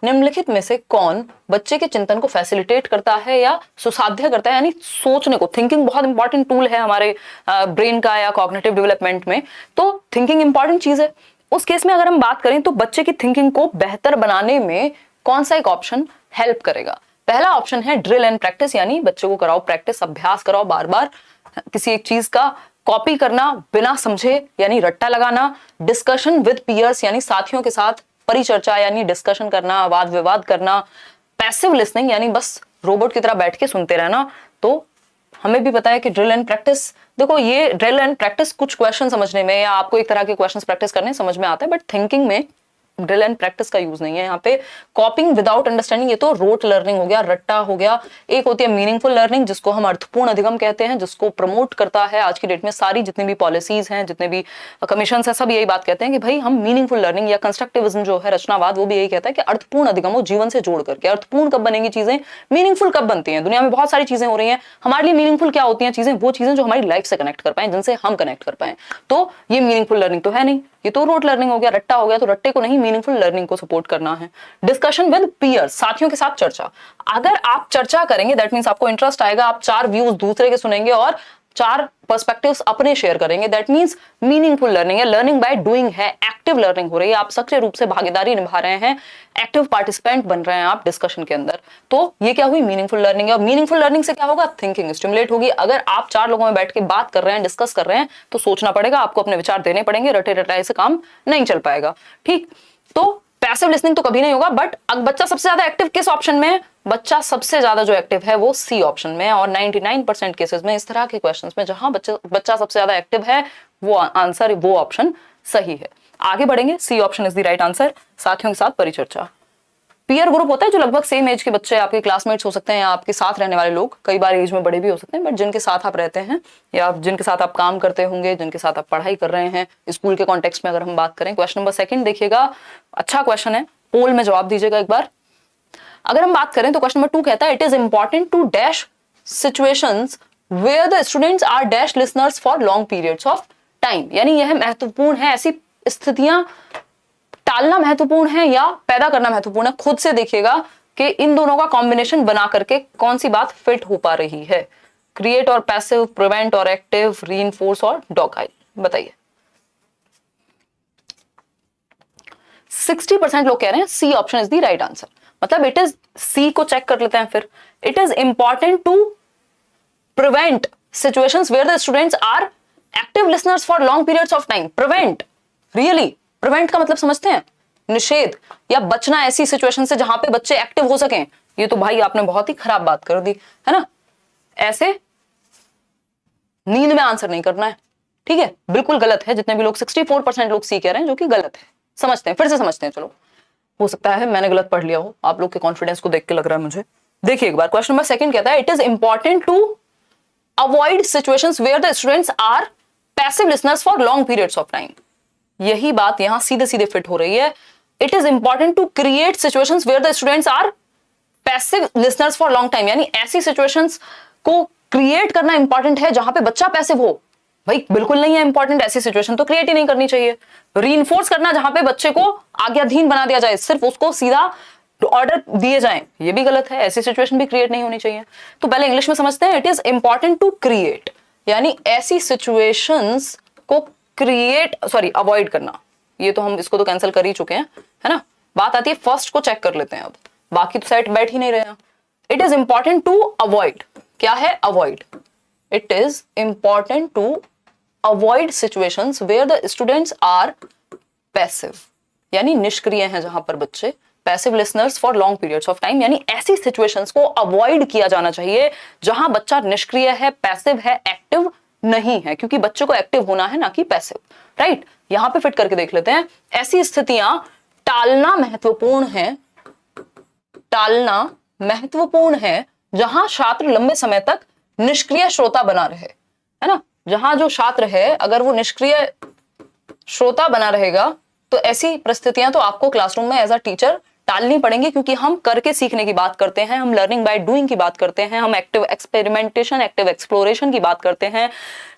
निम्नलिखित में से कौन बच्चे के चिंतन को फैसिलिटेट करता है या सुसाध्य करता है, यानी सोचने को, थिंकिंग बहुत इंपॉर्टेंट टूल है हमारे ब्रेन का या कॉग्निटिव डेवलपमेंट में, तो थिंकिंग इंपॉर्टेंट चीज है। उस केस में अगर हम बात करें तो बच्चे की थिंकिंग को बेहतर बनाने में कौन सा एक ऑप्शन हेल्प करेगा? पहला ऑप्शन है ड्रिल एंड प्रैक्टिस, यानी बच्चे को कराओ प्रैक्टिस, अभ्यास कराओ, बार बार किसी एक चीज का कॉपी करना बिना समझे यानी रट्टा लगाना। डिस्कशन विद पीयर्स, यानी साथियों के साथ परिचर्चा यानी डिस्कशन करना, वाद विवाद करना। पैसिव लिसनिंग, यानी बस रोबोट की तरह बैठ के सुनते रहना। तो हमें भी पता है कि ड्रिल एंड प्रैक्टिस, देखो ये ड्रिल एंड प्रैक्टिस कुछ क्वेश्चन समझने में या आपको एक तरह के क्वेश्चंस प्रैक्टिस करने समझ में आता है, बट थिंकिंग में ड्रिल एंड प्रैक्टिस का यूज नहीं है यहाँ पे। कॉपिंग विदाउट अंडरस्टैंडिंग, ये तो रोट लर्निंग हो गया, रट्टा हो गया। एक होती है मीनिंगफुल लर्निंग, जिसको हम अर्थपूर्ण अधिगम कहते हैं, जिसको प्रमोट करता है आज की डेट में सारी जितनी भी पॉलिसीज हैं, जितने भी कमीशन है, सब यही बात कहते हैं कि भाई हम मीनिंगफुल लर्निंग, या कंस्ट्रक्टिविज्म जो है रचनावाद, वो भी यही कहता है कि अर्थपूर्ण अधिगम हो जीवन से जोड़ करके। अर्थपूर्ण कब बनेंगी चीजें, मीनिंगफुल कब बनती हैं? दुनिया में बहुत सारी चीजें हो रही हैं, हमारे लिए मीनिंगफुल क्या होती हैं चीजें? वो चीजें जो हमारी लाइफ से कनेक्ट कर पाए, जिनसे हम कनेक्ट कर पाए। तो ये मीनिंगफुल लर्निंग तो है नहीं, ये तो रोट लर्निंग हो गया, रट्टा हो गया। तो रट्टे को नहीं, मीनिंगफुल लर्निंग को सपोर्ट करना है। डिस्कशन विद पीयर्स, साथियों के साथ चर्चा। अगर आप चर्चा करेंगे दैट मींस आपको इंटरेस्ट आएगा, आप 4 व्यूज दूसरे के सुनेंगे और 4 पर्सपेक्टिव्स अपने शेयर करेंगे, दैट मींस मीनिंगफुल लर्निंग है। लर्निंग बाय डूइंग है, एक्टिव लर्निंग हो रही है, आप सक्रिय रूप से भागीदारी निभा रहे हैं, एक्टिव पार्टिसिपेंट बन रहे हैं आप डिस्कशन के अंदर। तो ये क्या हुई? मीनिंगफुल लर्निंग है। और मीनिंगफुल लर्निंग से क्या होगा? थिंकिंग स्टिमुलेट होगी। अगर आप 4 लोगों में बैठ के बात कर रहे हैं, डिस्कस कर रहे हैं, तो सोचना पड़ेगा, आपको अपने विचार देने पड़ेंगे, रटे रटाए से काम नहीं चल पाएगा। ठीक, तो पैसिव लिसनिंग तो कभी नहीं होगा। बट अब बच्चा सबसे ज्यादा एक्टिव किस ऑप्शन में है? बच्चा सबसे ज्यादा जो एक्टिव है वो सी ऑप्शन में है। और 99% केसेस में इस तरह के क्वेश्चंस में जहां बच्चा सबसे ज्यादा एक्टिव है, वो आंसर, वो ऑप्शन सही है। आगे बढ़ेंगे, C option is the right answer. साथियों के साथ परिचर्चा। पीयर ग्रुप होता है जो लगभग सेम एज के बच्चे, आपके क्लासमेट्स हो सकते हैं या आपके साथ रहने वाले लोग, कई बार एज में बड़े भी हो सकते हैं, बट जिनके साथ आप रहते हैं या जिनके साथ आप काम करते होंगे, जिनके साथ आप पढ़ाई कर रहे हैं, स्कूल के कॉन्टेक्स्ट में अगर हम बात करें। क्वेश्चन नंबर 2 देखिएगा, अच्छा क्वेश्चन है, पोल में जवाब दीजिएगा एक बार। अगर हम बात करें तो क्वेश्चन नंबर 2 कहता है it is important to dash situations where the students are dash listeners for long periods of time, यानी यह महत्वपूर्ण है, ऐसी स्थितियां टालना महत्वपूर्ण है या पैदा करना महत्वपूर्ण है। खुद से देखिएगा कि इन दोनों का कॉम्बिनेशन बना करके कौन सी बात फिट हो पा रही है। क्रिएट और पैसिव, प्रिवेंट और एक्टिव, रीइंफोर्स और डॉग-आई, बताइए। 60% लोग कह रहे हैं C option is the right answer. मतलब इट इज, सी को चेक कर लेते हैं फिर। It is important to prevent situations where the students are active listeners for long periods of time. Prevent, really prevent का मतलब समझते हैं? निषेध या बचना ऐसी सिचुएशन से जहां पे बच्चे एक्टिव हो सकें। ये तो भाई आपने बहुत ही खराब बात कर दी है ना। ऐसे नींद में आंसर नहीं करना है, ठीक है, बिल्कुल गलत है। जितने भी लोग 64% लोग सी कह रहे हैं, जो कि गलत है। समझते हैं, फिर से समझते हैं। चलो, हो सकता है मैंने गलत पढ़ लिया हो, आप लोग के कॉन्फिडेंस को देख के लग रहा है मुझे। देखिए एक बार, क्वेश्चन नंबर 2 कहता है it is important to avoid situations where the students are passive listeners for long periods of time. यही बात यहां सीधे सीधे फिट हो रही है। It is important to create situations where the students are passive listeners for long time, यानी ऐसी सिचुएशंस को क्रिएट करना इंपॉर्टेंट है जहां पे बच्चा पैसिव हो। भाई बिल्कुल नहीं है इंपॉर्टेंट, ऐसी सिचुएशन तो क्रिएट ही नहीं करनी चाहिए। रीइंफोर्स करना, जहां पे बच्चे को आज्ञाधीन बना दिया जाए, सिर्फ उसको सीधा ऑर्डर दिए जाएं, ये भी गलत है। ऐसी सिचुएशन भी क्रिएट नहीं होनी चाहिए। तो पहले इंग्लिश में समझते हैं। It is important to create, यानी ऐसी सिचुएशंस को क्रिएट, सॉरी अवॉइड करना। ये तो हम इसको तो कैंसिल कर ही चुके हैं, है ना। बात आती है फर्स्ट को चेक कर लेते हैं अब, बाकी तो सेट बैठ ही नहीं रहे हैं। It is important to avoid, क्या है? Avoid. It is important to avoid situations where the students are passive, यानी निष्क्रिय हैं जहां पर बच्चे। Passive listeners for long periods of time, यानी ऐसी सिचुएशंस को अवॉइड किया जाना चाहिए जहां बच्चा निष्क्रिय है, पैसिव है, एक्टिव नहीं है, क्योंकि बच्चे को एक्टिव होना है ना कि पैसिव, राइट। यहां पे फिट करके देख लेते हैं। ऐसी स्थितियां टालना महत्वपूर्ण है, टालना महत्वपूर्ण है जहां छात्र लंबे समय तक निष्क्रिय श्रोता बना रहे, है ना। जहां जो छात्र है अगर वो निष्क्रिय श्रोता बना रहेगा, तो ऐसी परिस्थितियां तो आपको क्लासरूम में एज अ टीचर टालनी पड़ेंगी, क्योंकि हम करके सीखने की बात करते हैं, हम लर्निंग बाय डूइंग की बात करते हैं, हम एक्टिव एक्सपेरिमेंटेशन, एक्टिव एक्सप्लोरेशन की बात करते हैं,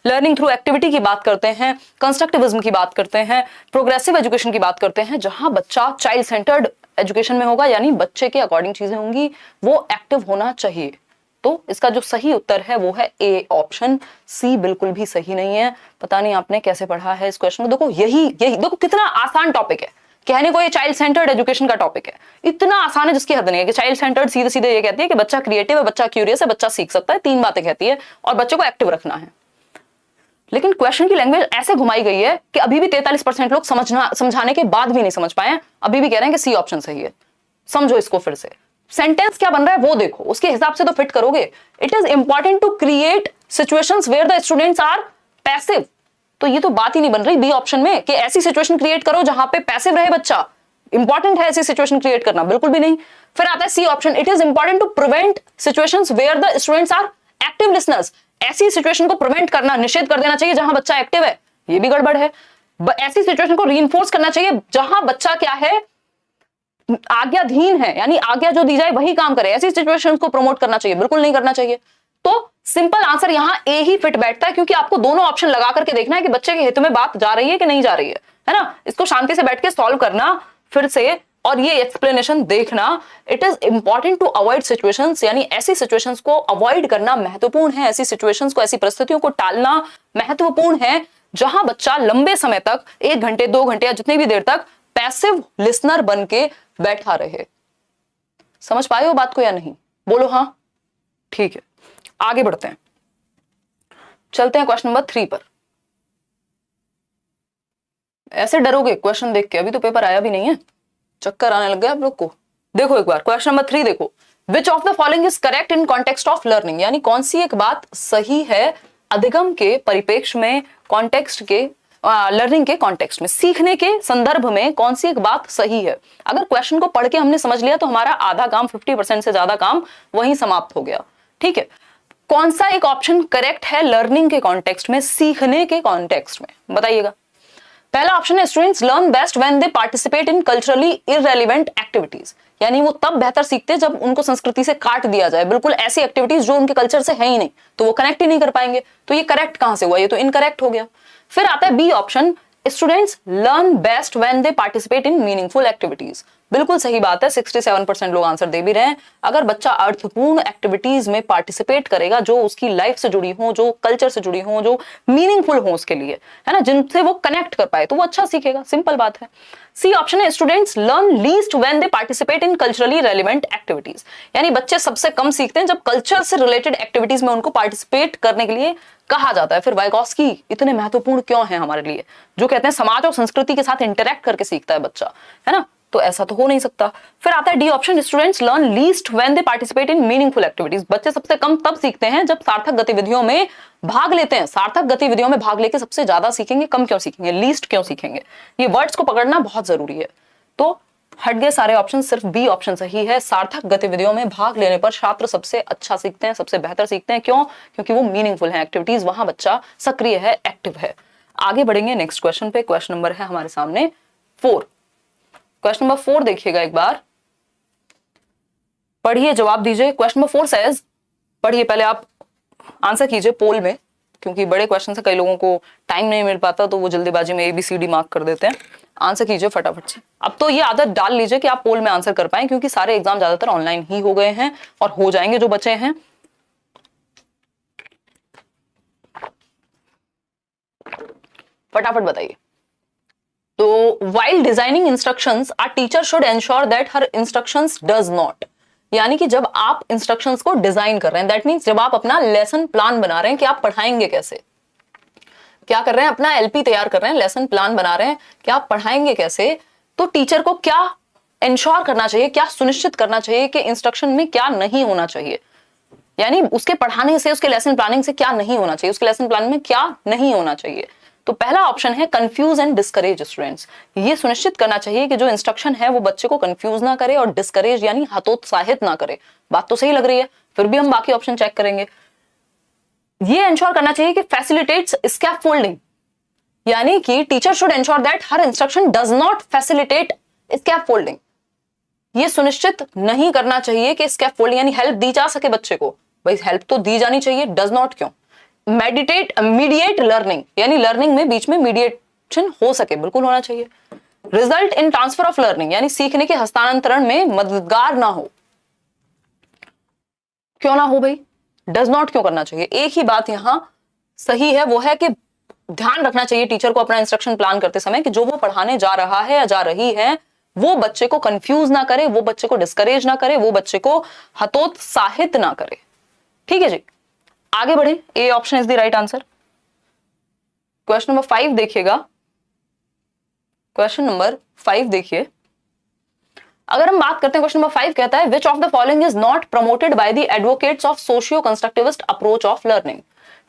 लर्निंग थ्रू एक्टिविटी की बात करते हैं, कंस्ट्रक्टिविज्म की बात करते हैं, प्रोग्रेसिव एजुकेशन की बात करते हैं, जहां बच्चा चाइल्ड सेंटर्ड एजुकेशन में होगा, यानी बच्चे के अकॉर्डिंग चीजें होंगी, वो एक्टिव होना चाहिए। तो इसका जो सही उत्तर है वो है ए ऑप्शन, सी बिल्कुल भी सही नहीं है। पता नहीं आपने कैसे पढ़ा है इस क्वेश्चन को। देखो यही देखो कितना आसान टॉपिक है, कहने को ये चाइल्ड सेंटर्ड एजुकेशन का टॉपिक है, इतना आसान है जिसकी हद नहीं है। कि चाइल्ड सेंटर्ड सीधे सीधे ये कहती है कि बच्चा क्रिएटिव है, बच्चा क्यूरियस है, बच्चा सीख सकता है, 3 बातें कहती है और बच्चे को एक्टिव रखना है। लेकिन क्वेश्चन की लैंग्वेज ऐसे घुमाई गई है कि अभी भी 43% लोग समझाने के बाद भी नहीं समझ पाए, अभी भी कह रहे हैं कि सी ऑप्शन सही है। समझो इसको फिर से, सेंटेंस क्या बन रहा है वो देखो, उसके हिसाब से तो फिट करोगे। It is important to create situations where the students are passive, तो ये तो बात ही नहीं बन रही बी ऑप्शन में कि ऐसी सिचुएशन क्रिएट करो जहां पे पैसिव रहे बच्चा। इंपॉर्टेंट है ऐसी सिचुएशन क्रिएट करना, बिल्कुल भी नहीं। फिर आता है C option, it is important to prevent situations where the students are active listeners, ऐसी सिचुएशन को प्रिवेंट करना, निषेध कर देना चाहिए जहां बच्चा एक्टिव है, ये भी गड़बड़ है। ऐसी सिचुएशन को रीइंफोर्स करना चाहिए जहां बच्चा क्या है, आज्ञाधीन है, यानी आज्ञा जो दी जाए वही काम करे, ऐसी सिचुएशंस को प्रमोट करना चाहिए, बिल्कुल नहीं करना चाहिए। तो सिंपल आंसर यहां ए ही फिट बैठता है, क्योंकि आपको दोनों ऑप्शन लगा करके देखना है कि बच्चे के हित में बात जा रही है कि नहीं जा रही है ना। इसको शांति से बैठ के सॉल्व करना फिर से, और ये एक्सप्लेनेशन देखना। It is important to avoid situations, यानी ऐसी सिचुएशंस को अवॉइड करना महत्वपूर्ण है, ऐसी सिचुएशंस को, ऐसी परिस्थितियों को टालना महत्वपूर्ण है जहां बच्चा लंबे समय तक, 1 घंटे 2 घंटे या जितनी भी देर तक पैसिव लिसनर बन के बैठा रहे। समझ पाए हो बात को या नहीं? बोलो हाँ, ठीक है। आगे बढ़ते हैं, चलते हैं क्वेश्चन नंबर 3 पर। ऐसे डरोगे क्वेश्चन देख के, अभी तो पेपर आया भी नहीं है, चक्कर आने लग गया आप लोग को। देखो एक बार क्वेश्चन नंबर 3 देखो, which of the following is correct in context of learning, यानी कौन सी एक बात सही है अधिगम के परिपेक्ष में, कॉन्टेक्स्ट के, लर्निंग के कॉन्टेक्स्ट में, सीखने के संदर्भ में कौन सी एक बात सही है। अगर क्वेश्चन को पढ़ के हमने समझ लिया तो हमारा आधा काम, 50% से ज्यादा काम वहीं समाप्त हो गया। ठीक है, कौन सा एक ऑप्शन करेक्ट है लर्निंग के कॉन्टेक्स्ट में, सीखने के कॉन्टेक्स्ट में, बताइएगा। पहला ऑप्शन है students learn best when they participate in culturally irrelevant activities, यानी वो तब बेहतर सीखते हैं जब उनको संस्कृति से काट दिया जाए, बिल्कुल ऐसी एक्टिविटीज जो उनके कल्चर से है ही नहीं, तो वो कनेक्ट ही नहीं कर पाएंगे। तो ये करेक्ट कहां से हुआ, ये तो इनकरेक्ट हो गया। फिर आता है B option, students learn best when they participate in meaningful activities, बिल्कुल सही बात है, 67% लोग आंसर दे भी रहे हैं। अगर बच्चा अर्थपूर्ण एक्टिविटीज में पार्टिसिपेट करेगा जो उसकी लाइफ से जुड़ी हो, जो कल्चर से जुड़ी हो, जो मीनिंगफुल हो उसके लिए, है ना, जिनसे वो कनेक्ट कर पाए, तो वो अच्छा सीखेगा, सिंपल बात है। सी ऑप्शन है students learn least when they participate in culturally relevant activities, यानी बच्चे सबसे कम सीखते हैं जब कल्चर से रिलेटेड एक्टिविटीज में उनको पार्टिसिपेट करने के लिए कहा जाता है। फिर वाइगॉस्की इतने महत्वपूर्ण क्यों है हमारे लिए, जो कहते हैं समाज और संस्कृति के साथ इंटरेक्ट करके सीखता है बच्चा, है ना, तो ऐसा तो हो नहीं सकता। फिर आता है D option, students learn least when they participate in meaningful activities, बच्चे सबसे कम तब सीखते हैं जब सार्थक गतिविधियों में भाग लेते हैं। सार्थक गतिविधियों में भाग लेके सबसे ज्यादा सीखेंगे, कम क्यों सीखेंगे, लीस्ट क्यों सीखेंगे। ये वर्ड्स को पकड़ना बहुत जरूरी है। तो हट गए सारे ऑप्शन, सिर्फ बी ऑप्शन सही है। सार्थक गतिविधियों में भाग लेने पर छात्र सबसे अच्छा सीखते हैं, सबसे बेहतर सीखते हैं। क्यों? क्योंकि वो मीनिंगफुल है एक्टिविटीज, वहां बच्चा सक्रिय है, एक्टिव है। आगे बढ़ेंगे नेक्स्ट क्वेश्चन पे। क्वेश्चन नंबर है हमारे सामने 4। क्वेश्चन नंबर 4 देखिएगा एक बार, पढ़िए, जवाब दीजिए। क्वेश्चन नंबर 4 सेज, पढ़िए, पहले आप आंसर कीजिए पोल में, क्योंकि बड़े क्वेश्चन से कई लोगों को टाइम नहीं मिल पाता तो वो जल्दीबाजी में ABCD मार्क कर देते हैं। आंसर कीजिए फटाफट से। अब तो ये आदत डाल लीजिए कि आप पोल में आंसर कर पाएं, क्योंकि सारे एग्जाम ज्यादातर ऑनलाइन ही हो गए हैं और हो जाएंगे जो बचे हैं। फटाफट बताइए। तो while designing instructions, a teacher should ensure that her instructions does not, यानी कि जब आप इंस्ट्रक्शंस को डिजाइन कर रहे हैं, दैट मीन्स जब आप अपना लेसन प्लान बना रहे हैं कि आप पढ़ाएंगे कैसे, क्या कर रहे हैं, अपना LP तैयार कर रहे हैं, लेसन प्लान बना रहे हैं कि आप पढ़ाएंगे कैसे, तो टीचर को क्या इंश्योर करना चाहिए, क्या सुनिश्चित करना चाहिए कि इंस्ट्रक्शन में क्या नहीं होना चाहिए, यानी उसके पढ़ाने से, उसके लेसन प्लानिंग से क्या नहीं होना चाहिए, उसके लेसन प्लान में क्या नहीं होना चाहिए। तो पहला ऑप्शन है कंफ्यूज एंड डिस्करेज स्टूडेंट्स, ये सुनिश्चित करना चाहिए कि जो इंस्ट्रक्शन है वो बच्चे को कंफ्यूज ना करे और डिस्करेज यानी हतोत्साहित ना करे। बात तो सही लग रही है, फिर भी हम बाकी ऑप्शन चेक करेंगे। ये इंश्योर करना चाहिए कि फैसिलिटेट्स स्कैफोल्डिंग, यानी कि teacher should ensure that her instruction does not facilitate scaffolding, ये सुनिश्चित नहीं करना चाहिए कि स्कैफोल्डिंग यानी हेल्प दी जा सके बच्चे को, भाई हेल्प तो दी जानी चाहिए, डज नॉट क्यों। मीडिएट लर्निंग, यानी लर्निंग में बीच में मीडिएशन हो सके, बिल्कुल होना चाहिए। Result in transfer of learning, यानी सीखने के हस्तांतरण में मददगार ना हो। क्यों ना हो भाई, डज नॉट क्यों करना चाहिए? एक ही बात यहां सही है, वो है कि ध्यान रखना चाहिए टीचर को अपना इंस्ट्रक्शन प्लान करते समय कि जो वो पढ़ाने जा रहा है या जा रही है वो बच्चे को कंफ्यूज ना करे, वो बच्चे को डिस्करेज ना करे, वो बच्चे को हतोत्साहित ना करे। ठीक है जी, आगे बढ़े। A option is the right answer. Question number 5 देखिएगा। क्वेश्चन नंबर 5 देखिए, अगर हम बात करते हैं, क्वेश्चन नंबर 5 कहता है which of the following is not promoted by the advocates of socio constructivist approach of learning,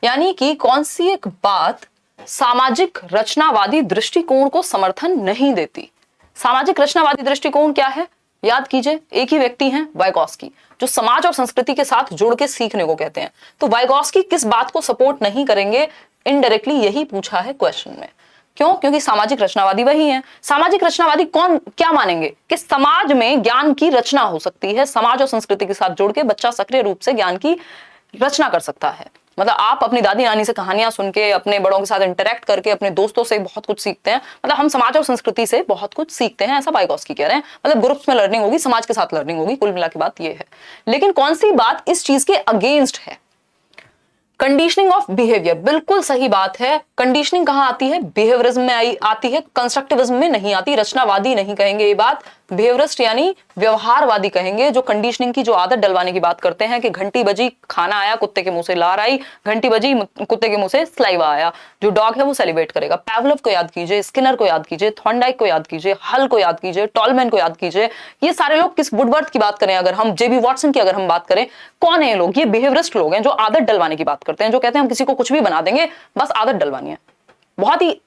यानी कि कौन सी एक बात सामाजिक रचनावादी दृष्टिकोण को समर्थन नहीं देती। सामाजिक रचनावादी दृष्टिकोण क्या है? याद कीजिए, एक ही व्यक्ति हैं वाइगॉस्की, जो समाज और संस्कृति के साथ जुड़ के सीखने को कहते हैं। तो वाइगॉस्की किस बात को सपोर्ट नहीं करेंगे? इनडायरेक्टली यही पूछा है क्वेश्चन में। क्यों? क्योंकि सामाजिक रचनावादी वही हैं। सामाजिक रचनावादी कौन क्या मानेंगे कि समाज में ज्ञान की रचना हो सकती है, समाज और संस्कृति के साथ जुड़ के बच्चा सक्रिय रूप से ज्ञान की रचना कर सकता है। मतलब आप अपनी दादी नानी से कहानियां सुन के, अपने बड़ों के साथ इंटरेक्ट करके, अपने दोस्तों से बहुत कुछ सीखते हैं। मतलब हम समाज और संस्कृति से बहुत कुछ सीखते हैं, ऐसा वाइगॉस्की कह रहे हैं। मतलब ग्रुप्स में लर्निंग होगी, समाज के साथ लर्निंग होगी, कुल मिला के बात ये है। लेकिन कौन सी बात इस चीज के अगेंस्ट है? कंडीशनिंग ऑफ बिहेवियर, बिल्कुल सही बात है। कंडीशनिंग कहां आती है? बिहेवियरिज्म में आती है, कंस्ट्रक्टिविज्म में नहीं आती। रचनावादी नहीं कहेंगे ये बात, बिहेवियरिस्ट यानी व्यवहारवादी कहेंगे, जो कंडीशनिंग की जो आदत डलवाने की बात करते हैं कि घंटी बजी खाना आया, कुत्ते के मुंह से लार आई, घंटी बजी कुत्ते के मुंह से स्लाइवा आया। जो डॉग है वो सेलिब्रेट करेगा। पैवलोव को याद कीजिए, स्किनर को याद कीजिए, थॉर्नडाइक को याद कीजिए, हल को याद कीजिए, टॉलमैन को याद कीजिए। ये सारे लोग, किस वुडवर्थ की बात करें अगर हम, जेबी वॉटसन की अगर हम बात करें, कौन है ये लोग? ये बिहेवियरिस्ट लोग हैं जो आदत डलवाने की बात करते हैं, जो कहते हैं हम किसी को कुछ भी बना देंगे, बस आदत डलवानी है। बहुत ही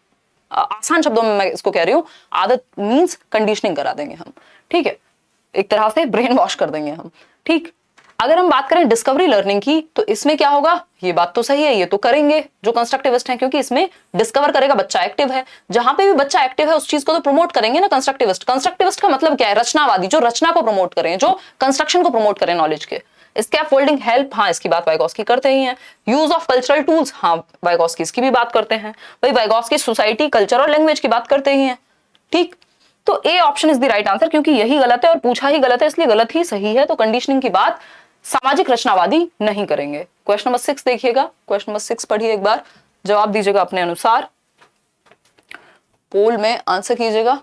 आसान शब्दों में मैं इसको कह रही हूं, आदत मींस कंडीशनिंग करा देंगे हम। ठीक है, एक तरह से ब्रेन वॉश कर देंगे हम। ठीक, अगर हम बात करें डिस्कवरी लर्निंग की, तो इसमें क्या होगा? ये बात तो सही है, ये तो करेंगे जो कंस्ट्रक्टिविस्ट हैं, क्योंकि इसमें डिस्कवर करेगा, बच्चा एक्टिव है। जहां पे भी बच्चा एक्टिव है उस चीज को तो प्रमोट करेंगे ना कंस्ट्रक्टिविस्ट। कंस्ट्रक्टिविस्ट का मतलब क्या है? रचनावादी, जो रचना को प्रमोट करें, जो कंस्ट्रक्शन को प्रमोट करें नॉलेज के। स्कैफोल्डिंग, हेल्प, हाँ इसकी बात वाइगॉस्की करते ही हैं। यूज ऑफ कल्चरल टूल्स, हाँ वाइगॉस्की इसकी भी बात करते हैं। भाई वाइगॉस्की सोसाइटी, कल्चर और लैंग्वेज की बात करते ही हैं। ठीक, तो A option is the right answer, क्योंकि यही गलत है और पूछा ही गलत है, इसलिए गलत ही सही है। तो कंडीशनिंग की बात सामाजिक रचनावादी नहीं करेंगे। क्वेश्चन नंबर 6 देखिएगा। क्वेश्चन नंबर 6 पढ़िए एक बार, जवाब दीजिएगा अपने अनुसार, पोल में आंसर कीजिएगा।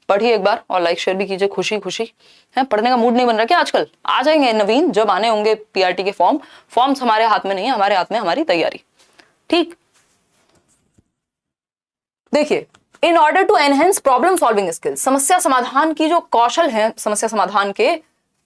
पढ़िए एक बार और लाइक शेयर भी कीजिए। खुशी खुशी है, पढ़ने का मूड नहीं बन रहा क्या आजकल? आ जाएंगे नवीन, जब आने होंगे पीआरटी के फॉर्म्स हमारे हाथ में नहीं है, हमारे हाथ में हमारी तैयारी। ठीक, देखिए, in order to enhance problem solving skills, समस्या समाधान की जो कौशल है समस्या समाधान के,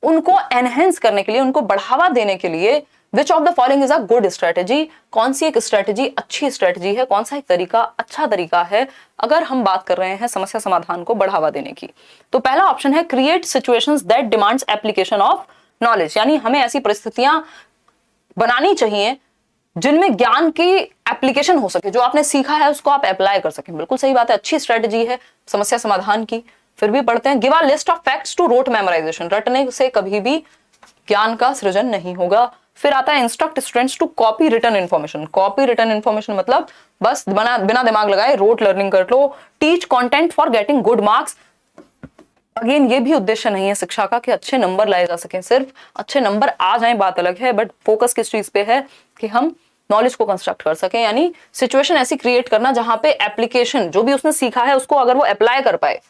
उनको एनहेंस करने के लिए, उनको बढ़ावा देने के लिए, which of the following is a good strategy, कौन सी एक स्ट्रेटेजी अच्छी स्ट्रेटेजी है, कौन सा एक तरीका अच्छा तरीका है अगर हम बात कर रहे हैं समस्या समाधान को बढ़ावा देने की? तो पहला ऑप्शन है create situations that demands application of knowledge, यानी हमें ऐसी परिस्थितियां बनानी चाहिए जिनमें ज्ञान की एप्लीकेशन हो सके, जो आपने सीखा है उसको आप अप्लाई कर सकें। बिल्कुल सही बात है, अच्छी स्ट्रेटेजी है समस्या समाधान की। फिर भी पढ़ते हैं, give a list of facts to rote memorization, रटने से कभी भी ज्ञान का सृजन नहीं होगा। फिर आता है instruct students to copy written information, copy written information मतलब बस बिना दिमाग लगाए रोट लर्निंग कर लो। Teach content for getting good marks, again ये भी उद्देश्य नहीं है शिक्षा का कि अच्छे नंबर लाए जा सकें, सिर्फ अच्छे नंबर आ जाएं बात अलग है, बट फोकस किस चीज पे है कि हम नॉलेज को कंस्ट्रक्ट कर सकें, यानी सिचुएशन ऐसी क्रिएट करना जहां पे एप्लीकेशन, जो भी उसने सीखा है उसको अगर वो अप्लाई कर पाए।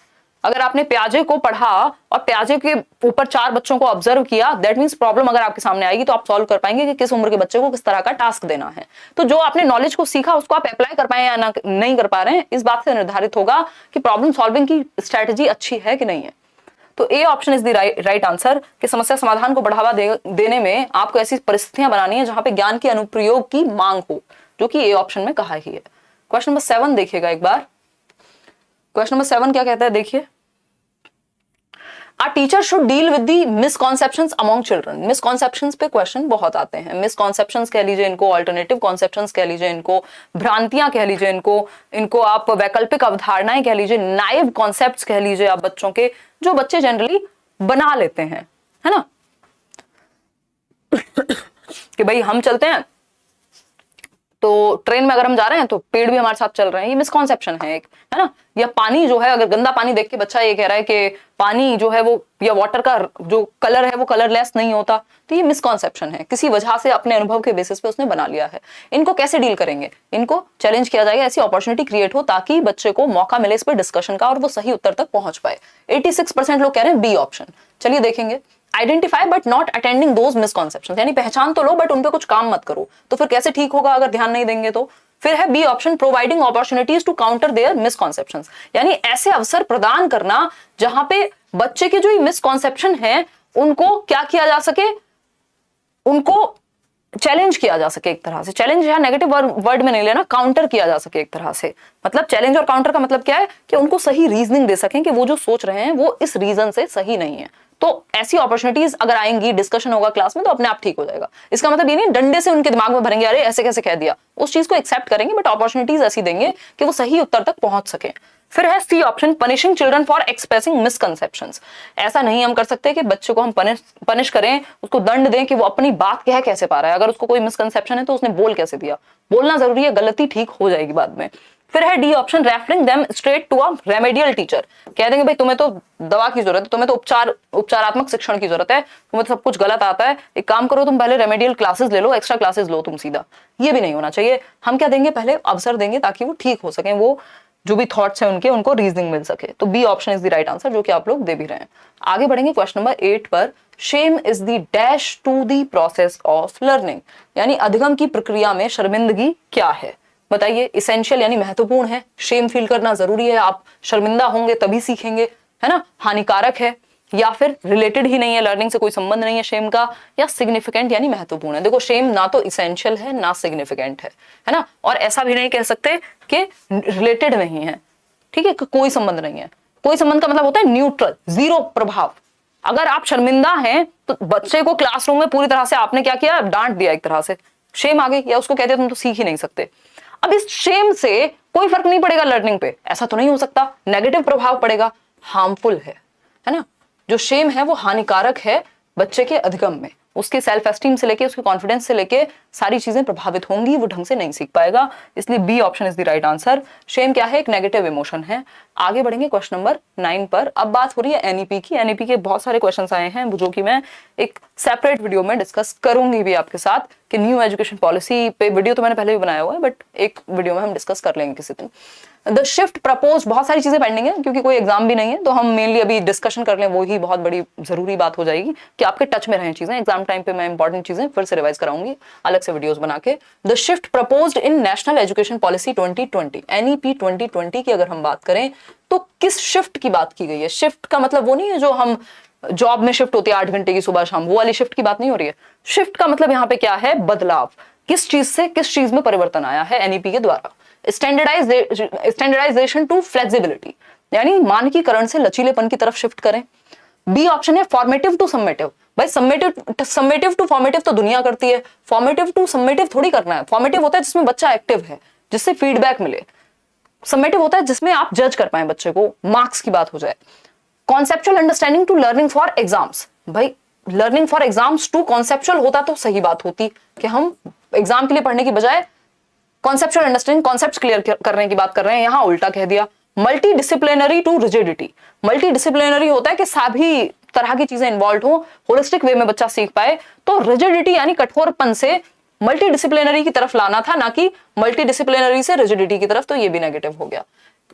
अगर आपने प्याजे को पढ़ा और प्याजे के ऊपर 4 बच्चों को ऑब्जर्व किया, दैट मींस प्रॉब्लम अगर आपके सामने आएगी तो आप सॉल्व कर पाएंगे कि किस उम्र के बच्चे को किस तरह का टास्क देना है। तो जो आपने नॉलेज को सीखा उसको आप अप्लाई कर पाए या नहीं कर पा रहे हैं, इस बात से निर्धारित होगा कि प्रॉब्लम सॉल्विंग की स्ट्रेटेजी अच्छी है कि नहीं है। तो A option is the right answer कि समस्या समाधान को बढ़ावा देने में आपको ऐसी परिस्थितियां बनानी है जहां पे ज्ञान के अनुप्रयोग की मांग हो, जो कि ए ऑप्शन में कहा ही है। क्वेश्चन नंबर 7 देखिएगा एक बार। क्वेश्चन नंबर 7 क्या कहता है, देखिए, A teacher should deal with the misconceptions among children. Misconceptions पे क्वेश्चन बहुत आते हैं। Misconceptions कह लीजिए इनको, alternative conceptions कह लीजिए इनको, भ्रांतियां कह लीजिए इनको आप वैकल्पिक अवधारणाएं कह लीजिए, नाइव कॉन्सेप्ट्स कह लीजिए आप बच्चों के, जो बच्चे जनरली बना लेते हैं, है ना कि भाई हम चलते हैं तो ट्रेन में अगर हम जा रहे हैं तो पेड़ भी हमारे साथ चल रहे हैं, ये मिसकॉन्सेप्शन है एक, है ना। या पानी जो है, अगर गंदा पानी देख के बच्चा ये कह रहा है कि पानी जो है वो, या वाटर का जो कलर है वो कलरलेस नहीं होता, तो ये मिसकॉन्सेप्शन है, किसी वजह से अपने अनुभव के बेसिस पे उसने बना लिया है। इनको कैसे डील करेंगे? इनको चैलेंज किया जाएगा, ऐसी अपॉर्चुनिटी क्रिएट हो ताकि बच्चे को मौका मिले इस पर डिस्कशन का और वो सही उत्तर तक पहुंच पाए। 86% लोग कह रहे हैं बी ऑप्शन। चलिए देखेंगे, identify but not attending those misconceptions, यानी पहचान तो लो बट उन पे कुछ काम मत करो। तो फिर कैसे ठीक होगा अगर ध्यान नहीं देंगे तो? फिर है B option, providing opportunities to counter their misconceptions, यानी ऐसे अवसर प्रदान करना जहां पे बच्चे के जो ये मिसकॉन्सेप्शन है उनको क्या किया जा सके, उनको चैलेंज किया जा सके एक तरह से। चैलेंज या नेगेटिव वर्ड में नहीं लेना, काउंटर किया जा सके एक तरह से। मतलब चैलेंज और काउंटर का मतलब क्या है कि उनको सही रीजनिंग दे सकें कि वो जो सोच रहे हैं वो इस रीजन से सही नहीं है। तो ऐसी अपॉर्चुनिटीज अगर आएंगी, डिस्कशन होगा क्लास में, तो अपने आप ठीक हो जाएगा। इसका मतलब ये नहीं डंडे से उनके दिमाग में भरेंगे अरे ऐसे कैसे कह दिया, उस चीज को एक्सेप्ट करेंगे बट अपॉर्चुनिटीज ऐसी देंगे कि वो सही उत्तर तक पहुंच सके। फिर है C option, punishing children for expressing misconceptions. ऐसा नहीं हम कर सकते कि बच्चे को हम पनिश करें, उसको दंड दें कि वो अपनी बात कह कैसे पा रहा है। अगर उसको कोई मिसकंसेप्शन है तो उसने बोल कैसे दिया, बोलना जरूरी है, गलती ठीक हो जाएगी बाद में। फिर है D option, referring them straight to a remedial teacher. कह देंगे भाई तुम्हें तो दवा की जरूरत है, तुम्हें तो उपचारात्मक शिक्षण की जरूरत है, तुम्हें तो सब कुछ गलत आता है, एक काम करो तुम पहले रेमेडियल क्लासेस ले लो, एक्स्ट्रा क्लासेस लो तुम सीधा। ये भी नहीं होना चाहिए। हम क्या देंगे, पहले अवसर देंगे ताकि वो ठीक हो सके, वो जो भी थॉट्स हैं उनके, उनको रीजनिंग मिल सके। तो B option is the right answer, जो कि आप लोग दे भी रहे हैं। आगे बढ़ेंगे क्वेश्चन नंबर 8 पर। Shame is the dash to the process of learning, यानी अधिगम की प्रक्रिया में शर्मिंदगी क्या है? बताइए। इसेंशियल यानी महत्वपूर्ण है, शेम फील करना जरूरी है, आप शर्मिंदा होंगे तभी सीखेंगे, है ना। हानिकारक है, या फिर रिलेटेड ही नहीं है, लर्निंग से कोई संबंध नहीं है शेम का, या सिग्निफिकेंट यानी महत्वपूर्ण है। देखो शेम ना तो इसेंशियल है ना सिग्निफिकेंट है ना, और ऐसा भी नहीं कह सकते कि रिलेटेड नहीं है, ठीक है, कोई संबंध नहीं है। कोई संबंध का मतलब होता है न्यूट्रल, जीरो प्रभाव। अगर आप शर्मिंदा हैं तो बच्चे को क्लासरूम में पूरी तरह से आपने क्या किया, डांट दिया, एक तरह से शेम आ गई, या उसको कहते तुम तो सीख ही नहीं सकते। अब इस शेम से कोई फर्क नहीं पड़ेगा लर्निंग पे, ऐसा तो नहीं हो सकता, नेगेटिव प्रभाव पड़ेगा, हार्मफुल है ना। जो शेम है वो हानिकारक है बच्चे के अधिगम में, उसके सेल्फ एस्टीम से लेके उसके कॉन्फिडेंस से लेके सारी चीजें प्रभावित होंगी, वो ढंग से नहीं सीख पाएगा। इसलिए B option is the right answer. Shame क्या है, एक नेगेटिव इमोशन है। आगे बढ़ेंगे क्वेश्चन नंबर 9 पर। अब बात हो रही है एनईपी की। एनईपी के बहुत सारे क्वेश्चंस आए हैं जो कि मैं एक सेपरेट वीडियो में डिस्कस करूंगी भी आपके साथ, कि न्यू एजुकेशन पॉलिसी पे वीडियो तो मैंने पहले भी बनाया हुआ है, बट एक वीडियो में हम डिस्कस कर लेंगे किसी दिन। द शिफ्ट प्रपोज, बहुत सारी चीजें पेंडिंग है क्योंकि कोई एग्जाम भी नहीं है, तो हम मेनली अभी डिस्कशन कर लें, वो ही बहुत बड़ी जरूरी बात हो जाएगी कि आपके टच में रहें चीजें। एग्जाम टाइम पे मैं इंपॉर्टेंट चीजें फिर से रिवाइज कराऊंगी अलग से वीडियोस बना के। The shift proposed in national education policy 2020, NEP 2020 की अगर हम बात करें तो किस शिफ्ट की बात की गई है? शिफ्ट का मतलब वो नहीं है जो हम जॉब में शिफ्ट होती है 8 घंटे की सुबह शाम, वो वाली शिफ्ट की बात नहीं हो रही है। शिफ्ट का मतलब यहाँ पे क्या है, बदलाव, किस चीज से किस चीज में परिवर्तन आया है एनईपी के द्वारा। स्टैंडर्डाइजेशन टू फ्लेक्सिबिलिटी, यानी मानकीकरण से लचीलेपन की तरफ शिफ्ट करें। बी ऑप्शन है फॉर्मेटिव टू समेटिव। भाई समेटिव टू फॉर्मेटिव तो दुनिया करती है, फॉर्मेटिव टू समेटिव थोड़ी करना है। फॉर्मेटिव होता है जिसमें बच्चा एक्टिव है, जिससे फीडबैक मिले। समेटिव होता है जिसमें आप जज कर पाए बच्चे को, मार्क्स की बात हो जाए। Conceptual understanding to learning for exams, भाई learning for exams to conceptual होता तो सही बात होती कि हम एग्जाम के लिए पढ़ने की बजाय कॉन्सेप्चुअल अंडरस्टैंडिंग, कॉन्सेप्ट्स क्लियर करने की बात कर रहे हैं, यहां उल्टा कह दिया। Multi disciplinary to rigidity, multi disciplinary होता है कि सभी तरह की चीजें इन्वॉल्व हो, होलिस्टिक वे में बच्चा सीख पाए, तो रिजिडिटी यानी कठोरपन से मल्टी डिसिप्लिनरी की तरफ लाना था, ना कि मल्टी डिसिप्लिनरी से रिजिडिटी की तरफ, तो ये भी नेगेटिव हो गया।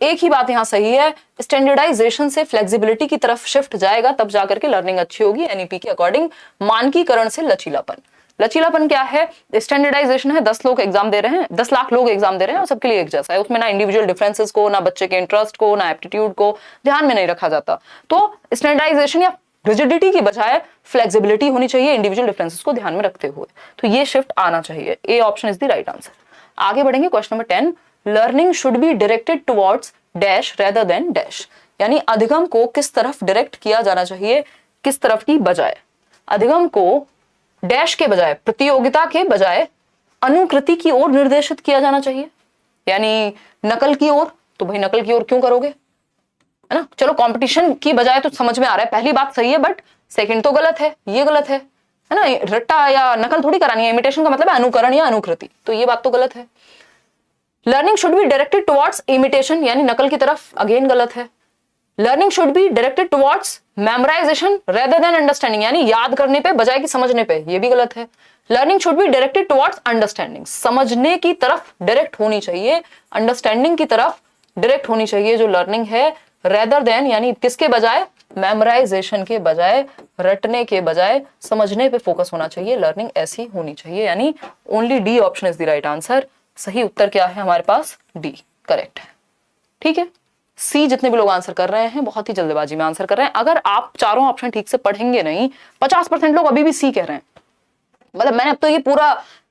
एक ही बात यहां सही है, स्टैंडर्डाइजेशन से फ्लेक्सिबिलिटी की तरफ शिफ्ट जाएगा तब जाकर के लर्निंग अच्छी होगी एनईपी के अकॉर्डिंग। मानकीकरण से लचीलापन, लचीलापन क्या है, स्टैंडर्डाइजेशन है 10 लोग एग्जाम दे रहे हैं, 10 लाख लोग एग्जाम दे रहे हैं और सबके लिए एक जैसा है, उसमें ना इंडिविजुअल डिफरेंसेस को, ना बच्चे के इंटरेस्ट को, ना एप्टीट्यूड को ध्यान में नहीं रखा जाता। तो स्टैंडर्डाइजेशन या रिजिडिटी की बजाय फ्लेक्सिबिलिटी होनी चाहिए इंडिविजुअल डिफरेंसेस को ध्यान में रखते हुए, तो ये शिफ्ट आना चाहिए। A option is the right answer. आगे बढ़ेंगे question number 10। Learning should be directed towards dash rather than dash, यानी अधिगम को किस तरफ डायरेक्ट किया जाना चाहिए, किस तरफ की बजाय। अधिगम को डैश के बजाय, प्रतियोगिता के बजाय अनुकृति की ओर निर्देशित किया जाना चाहिए, यानी नकल की ओर। तो भाई नकल की ओर क्यों करोगे, है ना। चलो कंपटीशन की बजाय तो समझ में आ रहा है, पहली बात सही है, बट सेकंड तो गलत है, ये गलत है है ना, रट्टा या नकल थोड़ी करानी है, इमिटेशन का मतलब है अनुकरण या अनुकृति, तो ये बात तो गलत है। Learning should be directed towards imitation, यानी नकल की तरफ, अगेन गलत है। Learning should be directed towards memorisation rather than understanding, यानी याद करने पे बजाय कि समझने पे, ये भी गलत है। Learning should be directed towards understanding, समझने की तरफ डायरेक्ट होनी चाहिए, अंडरस्टैंडिंग की तरफ डायरेक्ट होनी चाहिए जो लर्निंग है, रेदर देन यानी किसके बजाय, मेमोराइजेशन के बजाय, रटने के बजाय समझने पे फोकस होना चाहिए, लर्निंग ऐसी होनी चाहिए, यानी only D option is the right answer. सही उत्तर क्या है हमारे पास, डी करेक्ट है। ठीक है, सी जितने भी लोग आंसर कर रहे हैं बहुत ही जल्दबाजी में आंसर कर रहे हैं। अगर आप चारों ऑप्शन ठीक से पढ़ेंगे नहीं, 50% लोग अभी भी सी कह रहे हैं, मतलब मैंने अब तो ये पूरा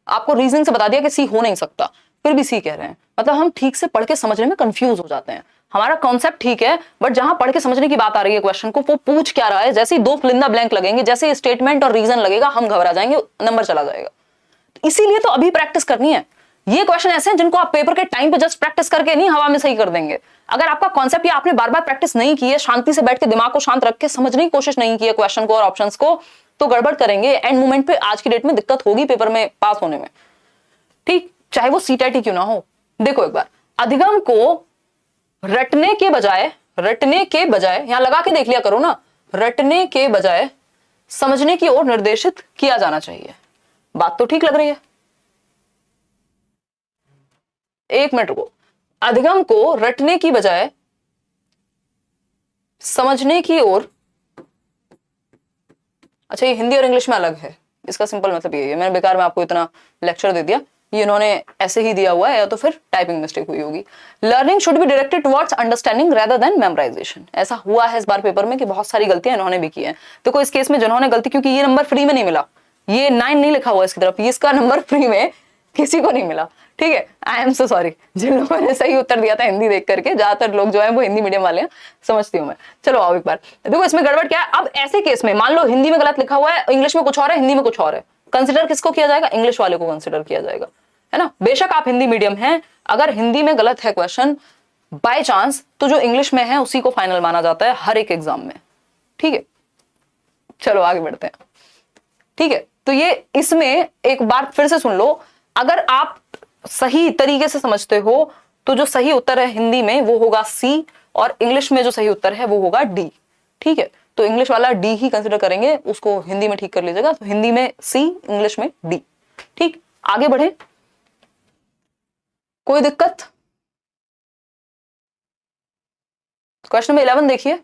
आपको रीजन से बता दिया कि सी हो नहीं सकता, फिर भी सी कह रहे हैं, मतलब हम ठीक से पढ़ के समझने में कंफ्यूज हो जाते हैं। हमारा कॉन्सेप्ट ठीक है, बट जहां पढ़ के समझने की बात आ रही है क्वेश्चन को, वो पूछ क्या रहा है, जैसे ही दो फिलिंदा ब्लैंक लगेंगे, जैसे स्टेटमेंट और रीजन लगेगा, हम घबरा जाएंगे, नंबर चला जाएगा। इसीलिए तो अभी प्रैक्टिस करनी है। ये क्वेश्चन ऐसे हैं जिनको आप पेपर के टाइम पे जस्ट प्रैक्टिस करके नहीं हवा में सही कर देंगे। अगर आपका कॉन्सेप्ट या आपने बार बार प्रैक्टिस नहीं की है, शांति से बैठ के दिमाग को शांत रख के समझने की कोशिश नहीं की है क्वेश्चन को और ऑप्शंस को, तो गड़बड़ करेंगे, एंड मोमेंट पे आज की डेट में दिक्कत होगी पेपर में पास होने में। ठीक, चाहे वो सीटेट ही क्यों ना हो। देखो एक बार, अधिगम को रटने के बजाय यहां लगा के देख लिया करो ना, रटने के बजाय समझने की ओर निर्देशित किया जाना चाहिए। बात तो ठीक लग रही है। एक मिनट रुको, अधिगम को रटने की बजाय समझने की ओर, अच्छा ये हिंदी और इंग्लिश में अलग है, इसका सिंपल मतलब ये है। मैंने बेकार में आपको इतना लेक्चर दे दिया, ये इन्होंने ऐसे ही दिया हुआ है या तो फिर टाइपिंग मिस्टेक हुई होगी। Learning should be directed towards understanding rather than memorisation, ऐसा हुआ है इस बार पेपर में कि बहुत सारी गलतियां इन्होंने भी की हैं। देखो इस केस में जिन्होंने गलती, क्योंकि ये नंबर फ्री में नहीं मिला, ये 9 नहीं लिखा हुआ इसकी तरफ, इसका नंबर फ्री में किसी को नहीं मिला। ठीक है, आई एम सो सॉरी जिन लोगों ने सही उत्तर दिया था हिंदी देख करके, ज्यादातर लोग जो है वो हिंदी मीडियम वाले हैं, समझती हूँ मैं। चलो आओ एक बार देखो इसमें गड़बड़ क्या है। अब ऐसे केस में मान लो हिंदी में गलत लिखा हुआ है, इंग्लिश में कुछ और है, हिंदी में कुछ और है, कंसिडर किसको किया जाएगा, इंग्लिश वाले को कंसिडर किया जाएगा, है ना। बेशक आप हिंदी मीडियम हैं, अगर हिंदी में गलत है क्वेश्चन बाय चांस, तो जो इंग्लिश में है उसी को फाइनल माना जाता है हर एक एग्जाम में। ठीक है, चलो आगे बढ़ते हैं। ठीक है, तो ये इसमें एक बार फिर से सुन लो, अगर आप सही तरीके से समझते हो तो जो सही उत्तर है हिंदी में वो होगा सी, और इंग्लिश में जो सही उत्तर है वो होगा डी। ठीक है, तो इंग्लिश वाला डी ही कंसिडर करेंगे, उसको हिंदी में ठीक कर लीजिएगा, तो हिंदी में सी, इंग्लिश में डी। ठीक, आगे बढ़े, कोई दिक्कत। क्वेश्चन नंबर 11 देखिए,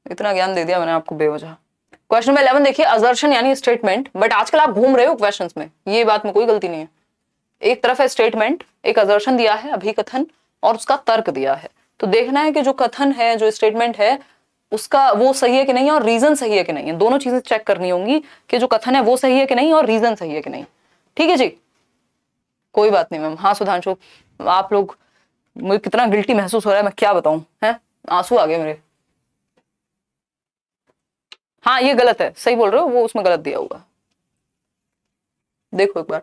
इतना ज्ञान दे दिया मैंने आपको बेवजह। क्वेश्चन नंबर 11 देखिए, असर्शन यानी स्टेटमेंट, बट आजकल आप घूम रहे हो क्वेश्चंस में, ये बात में कोई गलती नहीं है। एक तरफ है स्टेटमेंट, एक असर्शन दिया है अभिकथन, और उसका तर्क दिया है, तो देखना है कि जो कथन है, जो स्टेटमेंट है, उसका वो सही है कि नहीं है और रीजन सही है कि नहीं है। दोनों चीजें चेक करनी होंगी कि जो कथन है वो सही है कि नहीं और रीजन सही है कि नहीं। ठीक है जी, कोई बात नहीं मैम। हाँ सुधांशु, आप लोग, मुझे कितना गिल्टी महसूस हो रहा है मैं क्या बताऊं, है आंसू आ गए मेरे। हाँ ये गलत है, सही बोल रहे हो, वो उसमें गलत दिया होगा, देखो एक बार।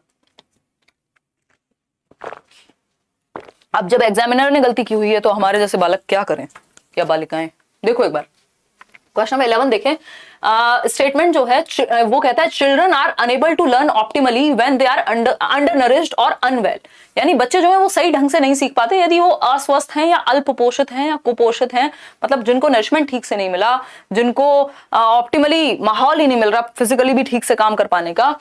अब जब एग्जामिनर ने गलती की हुई है तो हमारे जैसे बालक क्या करें या बालिकाएं। देखो एक बार क्वेश्चन नंबर 11 देखें। स्टेटमेंट जो है वो कहता है children are unable to learn optimally when they are undernourished और अनवेल, यानी बच्चे जो है वो सही ढंग से नहीं सीख पाते यदि वो अस्वस्थ हैं या अल्पपोषित हैं या कुपोषित हैं, मतलब जिनको नरिशमेंट ठीक से नहीं मिला, जिनको ऑप्टिमली माहौल ही नहीं मिल रहा फिजिकली भी ठीक से काम कर पाने का,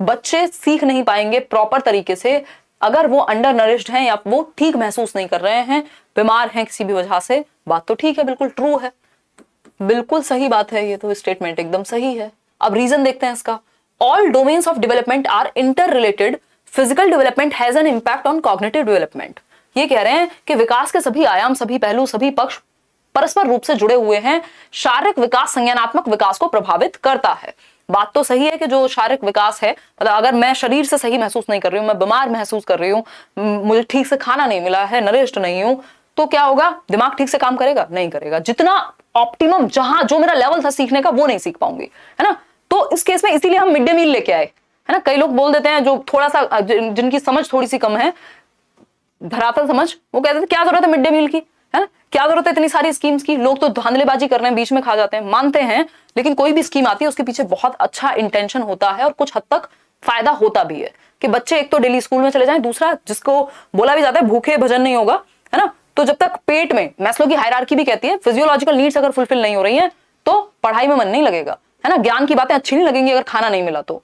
बच्चे सीख नहीं पाएंगे प्रॉपर तरीके से अगर वो अंडर नरिश्ड हैं या वो ठीक महसूस नहीं कर रहे हैं, बीमार हैं किसी भी वजह से। बात तो ठीक है, बिल्कुल ट्रू है, बिल्कुल सही बात है, ये तो स्टेटमेंट एकदम सही है। अब रीजन देखते हैं इसका। All domains of development are interrelated, physical development has an impact on cognitive development. ये कह रहे हैं कि विकास के सभी आयाम, सभी पहलू, सभी पक्ष परस्पर रूप से जुड़े हुए हैं, शारीरिक विकास संज्ञानात्मक विकास को प्रभावित करता है। बात तो सही है कि जो शारीरिक विकास है, मतलब अगर मैं शरीर से सही महसूस नहीं कर रही हूँ, मैं बीमार महसूस कर रही हूँ, मुझे ठीक से खाना नहीं मिला है, नरिश्ड नहीं हूं, तो क्या होगा, दिमाग ठीक से काम करेगा नहीं करेगा, जितना ऑप्टिमम जहां जो मेरा लेवल था सीखने का वो नहीं सीख पाऊंगी, है ना। तो इस केस में इसीलिए हम मिड डे मील लेके आए, है ना। कई लोग बोल देते हैं जो थोड़ा सा जिनकी समझ थोड़ी सी कम है, धरातल समझ, वो कहते थे क्या जरूरत है मिड डे मील की, है ना? क्या जरूरत है इतनी सारी स्कीम्स की? लोग तो धांधलेबाजी कर रहे हैं, बीच में खा जाते हैं, मानते हैं, लेकिन कोई भी स्कीम आती है उसके पीछे बहुत अच्छा इंटेंशन होता है और कुछ हद तक फायदा होता भी है कि बच्चे एक तो डेली स्कूल में चले जाएं, दूसरा जिसको बोला भी जाता है भूखे भजन नहीं होगा, है ना? तो जब तक पेट में, मैस्लो की हायरार्की भी कहती है, फिजियोलॉजिकल नीड्स अगर फुलफिल नहीं हो रही हैं तो पढ़ाई में मन नहीं लगेगा, है ना? ज्ञान की बातें अच्छी नहीं लगेंगी अगर खाना नहीं मिला तो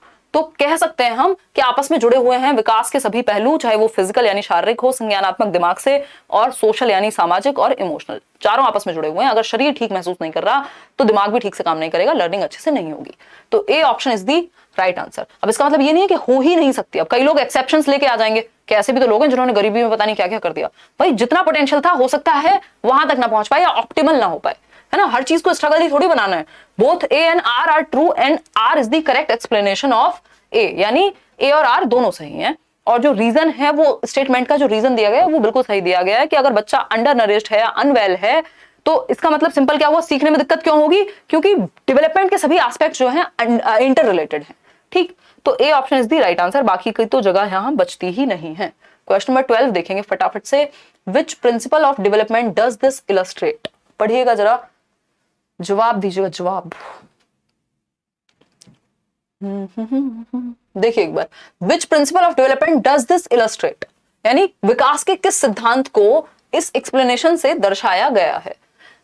कह सकते हैं हम कि आपस में जुड़े हुए हैं विकास के सभी पहलू, चाहे वो फिजिकल यानी शारीरिक हो, संज्ञानात्मक दिमाग से, और सोशल यानी सामाजिक और इमोशनल, चारों आपस में जुड़े हुए हैं। अगर शरीर ठीक महसूस नहीं कर रहा तो दिमाग भी ठीक से काम नहीं करेगा, लर्निंग अच्छे से नहीं होगी। तो A option is the right answer. अब इसका मतलब ये नहीं है कि हो ही नहीं सकती, अब कई लोग एक्सेप्शंस लेके आ जाएंगे कि ऐसे भी तो लोग हैं जिन्होंने गरीबी में पता नहीं क्या क्या कर दिया। भाई जितना पोटेंशियल था हो सकता है वहां तक ना पहुंच पाए या ऑप्टिमल ना हो पाए, है ना? हर चीज को स्ट्रगल ही थोड़ी बनाना है। Both A and R are true and R is the correct explanation of A, यानी ए और आर दोनों सही हैं। और जो रीजन है वो स्टेटमेंट का जो रीजन दिया गया है वो बिल्कुल सही दिया गया है कि अगर बच्चा अंडर नरिश्ड है, अनवेल है, तो इसका मतलब सिंपल क्या हुआ, सीखने में दिक्कत क्यों होगी? क्योंकि डेवलपमेंट के सभी एस्पेक्ट जो हैं इंटर रिलेटेड हैं। ठीक, तो A option is the right answer, बाकी की तो जगह यहां बचती ही नहीं है। क्वेश्चन नंबर 12 देखेंगे फटाफट से। Which principle of development does this illustrate? पढ़िएगा जरा, जवाब दीजिएगा, जवाब। देखिए एक बार, which principle of development does this illustrate, यानी विकास के किस सिद्धांत को इस एक्सप्लेनेशन से दर्शाया गया है?